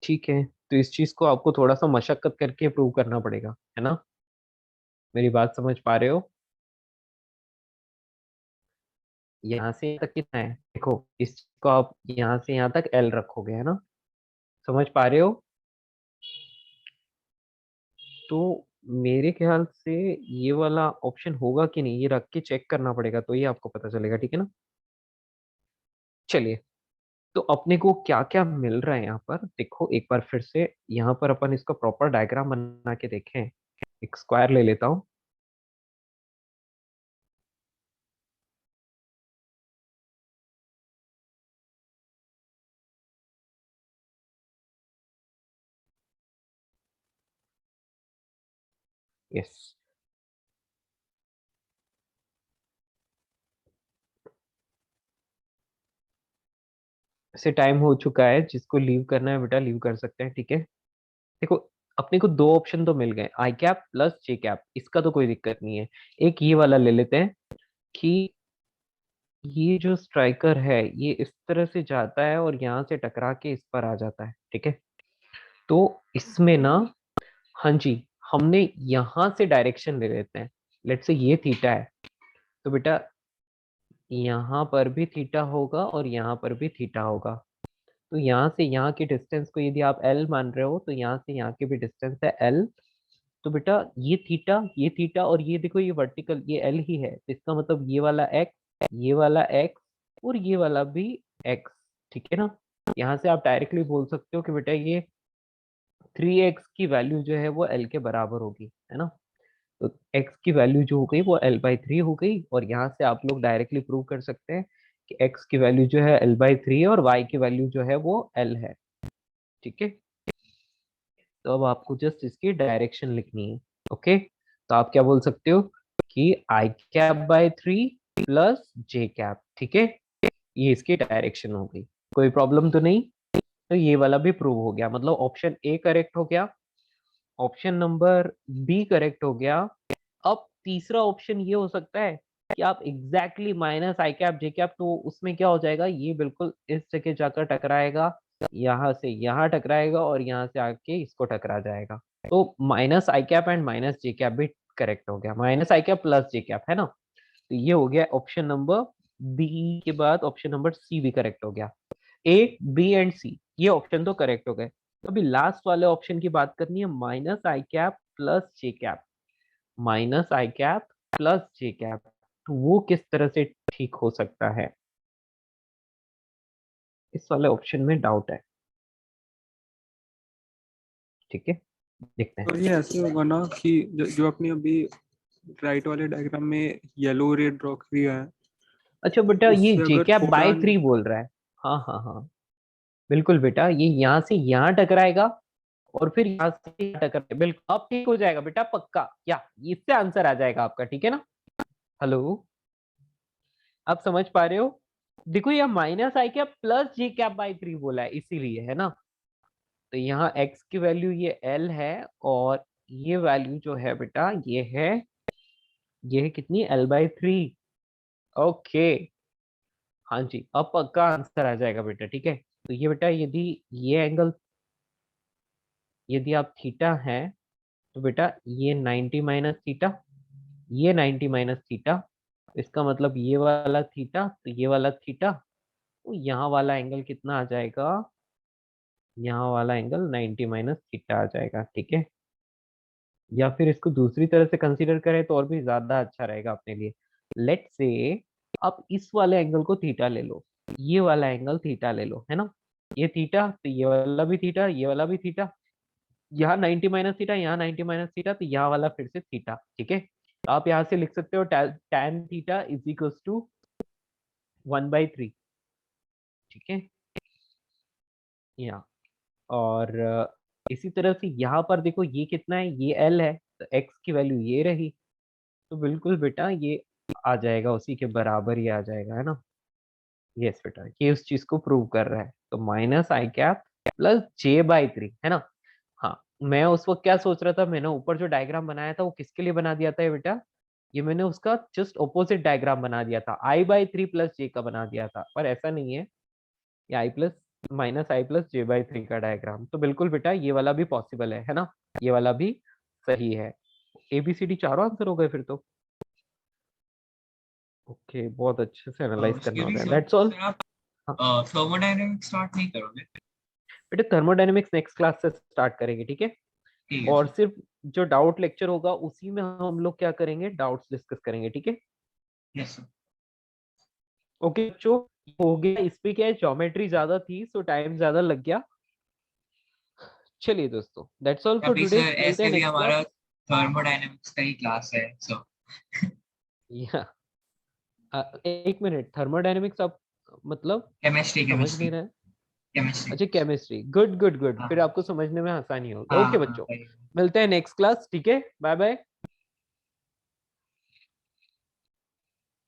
ठीक है, तो इस चीज को आपको थोड़ा सा मशक्कत करके प्रूव करना पड़ेगा, है ना? मेरी बात समझ पा रहे हो? यहाँ से यहाँ तक कितना है, देखो इसको आप यहाँ से यहाँ तक l रखोगे, है ना? समझ पा रहे हो? तो मेरे ख्याल से ये वाला ऑप्शन होगा कि नहीं, ये रख के चेक करना पड़ेगा, तो ये आपको पता चलेगा, ठीक है ना? चलिए, तो अपने को क्या क्या मिल रहा है यहाँ पर, देखो एक बार फिर से यहाँ पर अपन इसका प्रॉपर डायग्राम बना के देखें। एक स्क्वायर ले लेता हूँ, यस, ऐसे टाइम हो चुका है, जिसको लीव करना है बेटा लीव कर सकते हैं, ठीक है? देखो अपने को दो ऑप्शन तो मिल गए, आई कैप प्लस जे कैप, इसका तो कोई दिक्कत नहीं है। एक ये वाला ले लेते हैं कि ये जो स्ट्राइकर है ये इस तरह से जाता है और यहाँ से टकरा के इस पर आ जाता है, ठीक है? तो इसमें ना, हाँ जी, हमने यहाँ से डायरेक्शन ले लेते हैं, लेट्स से ये थीटा है, तो बेटा यहाँ पर भी थीटा होगा और यहाँ पर भी थीटा होगा। तो यहाँ से यहाँ की डिस्टेंस को यदि आप l मान रहे हो तो यहाँ से यहाँ की भी डिस्टेंस है l। तो बेटा ये थीटा और ये देखो ये वर्टिकल ये l ही है, तो इसका मतलब ये वाला x, ये वाला x और ये वाला भी x, ठीक है ना? यहाँ से आप डायरेक्टली बोल सकते हो कि बेटा ये 3x की वैल्यू जो है वो l के बराबर होगी, है ना? तो x की वैल्यू जो हो गई वो l/3 हो गई, और यहाँ से आप लोग डायरेक्टली प्रूव कर सकते हैं कि x की वैल्यू जो है l/3 है और y की वैल्यू जो है वो l है, ठीक है? तो अब आपको जस्ट इसकी डायरेक्शन लिखनी है, ओके? तो आप क्या बोल सकते हो कि I cap by 3 plus J cap, ठीक है? ये इसकी डायरेक्शन हो गई, कोई प्रॉब्लम तो नहीं? तो ये वाला भी प्रूव हो गया, मतलब ऑप्शन ए करेक्ट हो गया, ऑप्शन नंबर बी करेक्ट हो गया। अब तीसरा ऑप्शन ये हो सकता है कि आप exactly minus I cap J cap, तो उसमें क्या हो जाएगा, ये बिल्कुल इस जगह जाकर टकराएगा, यहाँ से यहाँ टकराएगा और यहाँ से आके इसको टकरा जाएगा। तो minus I cap and minus J cap भी करेक्ट हो गया, minus I cap plus J cap, है ना? तो ये हो गया ऑप्शन नंबर बी के बाद ऑप्शन नंबर सी भी करेक्ट हो गया। ए बी एंड सी ये ऑप्शन तो करेक्ट हो गए। तो अभी लास्ट वाले ऑप्शन की बात करनी है, minus I cap plus J cap, minus I cap plus J cap, तो वो किस तरह से ठीक हो सकता है, इस वाले ऑप्शन में डाउट है, ठीक है? देखते हैं। तो ये ऐसे होगा ना कि जो अपने अभी राइट वाले डायग्राम में येलो रे ड्रॉ किया है, अच्छा बेटा, ये उससे जे अगर कैप बाय फोटॉन 3 बोल रहा है, हाँ हाँ हाँ बिल्कुल बेटा, ये यहाँ से यहाँ टकराएगा और फिर यहाँ से यहाँ टकराएगा, बिल्कुल अब ठीक हो जाएगा बेटा, पक्का, क्या इससे आंसर आ जाएगा आपका, ठीक है ना? हेलो, आप समझ पा रहे हो? देखो ये minus I cap plus J cap by 3 बोला है, इसीलिए, है ना? तो यहाँ x की वैल्यू ये l है और ये वैल्यू जो है बेटा ये है कितनी, l/3, ओके। हाँ जी, अब पक्का आंसर आ जाएगा बेटा, ठीक है? तो ये बेटा यदि ये एंगल यदि आप थीटा है तो बेटा ये 90 माइनस थीटा, ये 90 माइनस थीटा, इसका मतलब ये वाला थीटा तो ये वाला थीटा, तो यहाँ वाला एंगल कितना आ जाएगा, यहाँ वाला एंगल 90 माइनस थीटा आ जाएगा, ठीक है। या फिर इसको दूसरी तरह से कंसीडर करें तो और भी ज्यादा अच्छा रहेगा अपने लिए। लेट से आप इस वाले एंगल को थीटा ले लो, ये वाला एंगल थीटा ले लो, है ना, ये थीटा तो ये वाला भी थीटा, ये वाला भी थीटा, यहाँ 90 माइनस थीटा, यहाँ 90 माइनस थीटा, तो यहाँ वाला फिर से थीटा, ठीक है। तो आप यहाँ से लिख सकते हो tan theta is equal to 1/3, ठीक है यहाँ। और इसी तरह से यहाँ पर देखो ये कितना है, ये L है, तो x की वैल्यू ये रही, तो बिल्कुल बेटा ये आ जाएगा, उसी के बराबर ही आ जाएगा, है ना। यस बेटा, ये उस चीज को प्रूव कर रहा है। तो -i प्लस j/3, है ना। हाँ, मैं उस वक्त क्या सोच रहा था, मैंने ऊपर जो डायग्राम बनाया था वो किसके लिए बना दिया था बेटा, ये मैंने उसका जस्ट ऑपोजिट डायग्राम बना दिया था, i/3 प्लस j का बना दिया था, पर ऐसा नहीं है, ये i प्लस j/3 का डायग्राम। तो बिल्कुल बेटा ये वाला भी पॉसिबल है ना, ये वाला भी सही है। ABCD चारों आंसर हो गए फिर तो। ओके, बहुत अच्छे से एनालाइज करना होता है, दैट्स ऑल। थर्मोडायनेमिक्स स्टार्ट नहीं करोगे? बेटा थर्मोडायनेमिक्स नेक्स्ट क्लास से स्टार्ट करेंगे, ठीक है। ठीक है और सिर्फ जो डाउट लेक्चर होगा उसी में हम लोग क्या करेंगे, डाउट्स डिस्कस करेंगे, ठीक है। Yes sir. ओके बच्चों, हो गया। इसमें क्या है, ज्योमेट्री ज्यादा थी सो टाइम ज्यादा लग गया। चलिए दोस्तों, दैट्स ऑल फॉर अभी टुडे, सर ऐसे भी हमारा थर्मोडायनेमिक्स का ही क्लास है, सो या एक मिनट, थर्मोडायनेमिक्स आप मतलब केमिस्ट्री समझ केमिस्ट्री नहीं रहे? केमिस्ट्री। अच्छा केमिस्ट्री, गुड गुड गुड, हाँ फिर आपको समझने में आसानी होगा। हाँ ओके हाँ, बच्चों, वही। मिलते हैं नेक्स्ट क्लास, ठीक है, बाय बाय।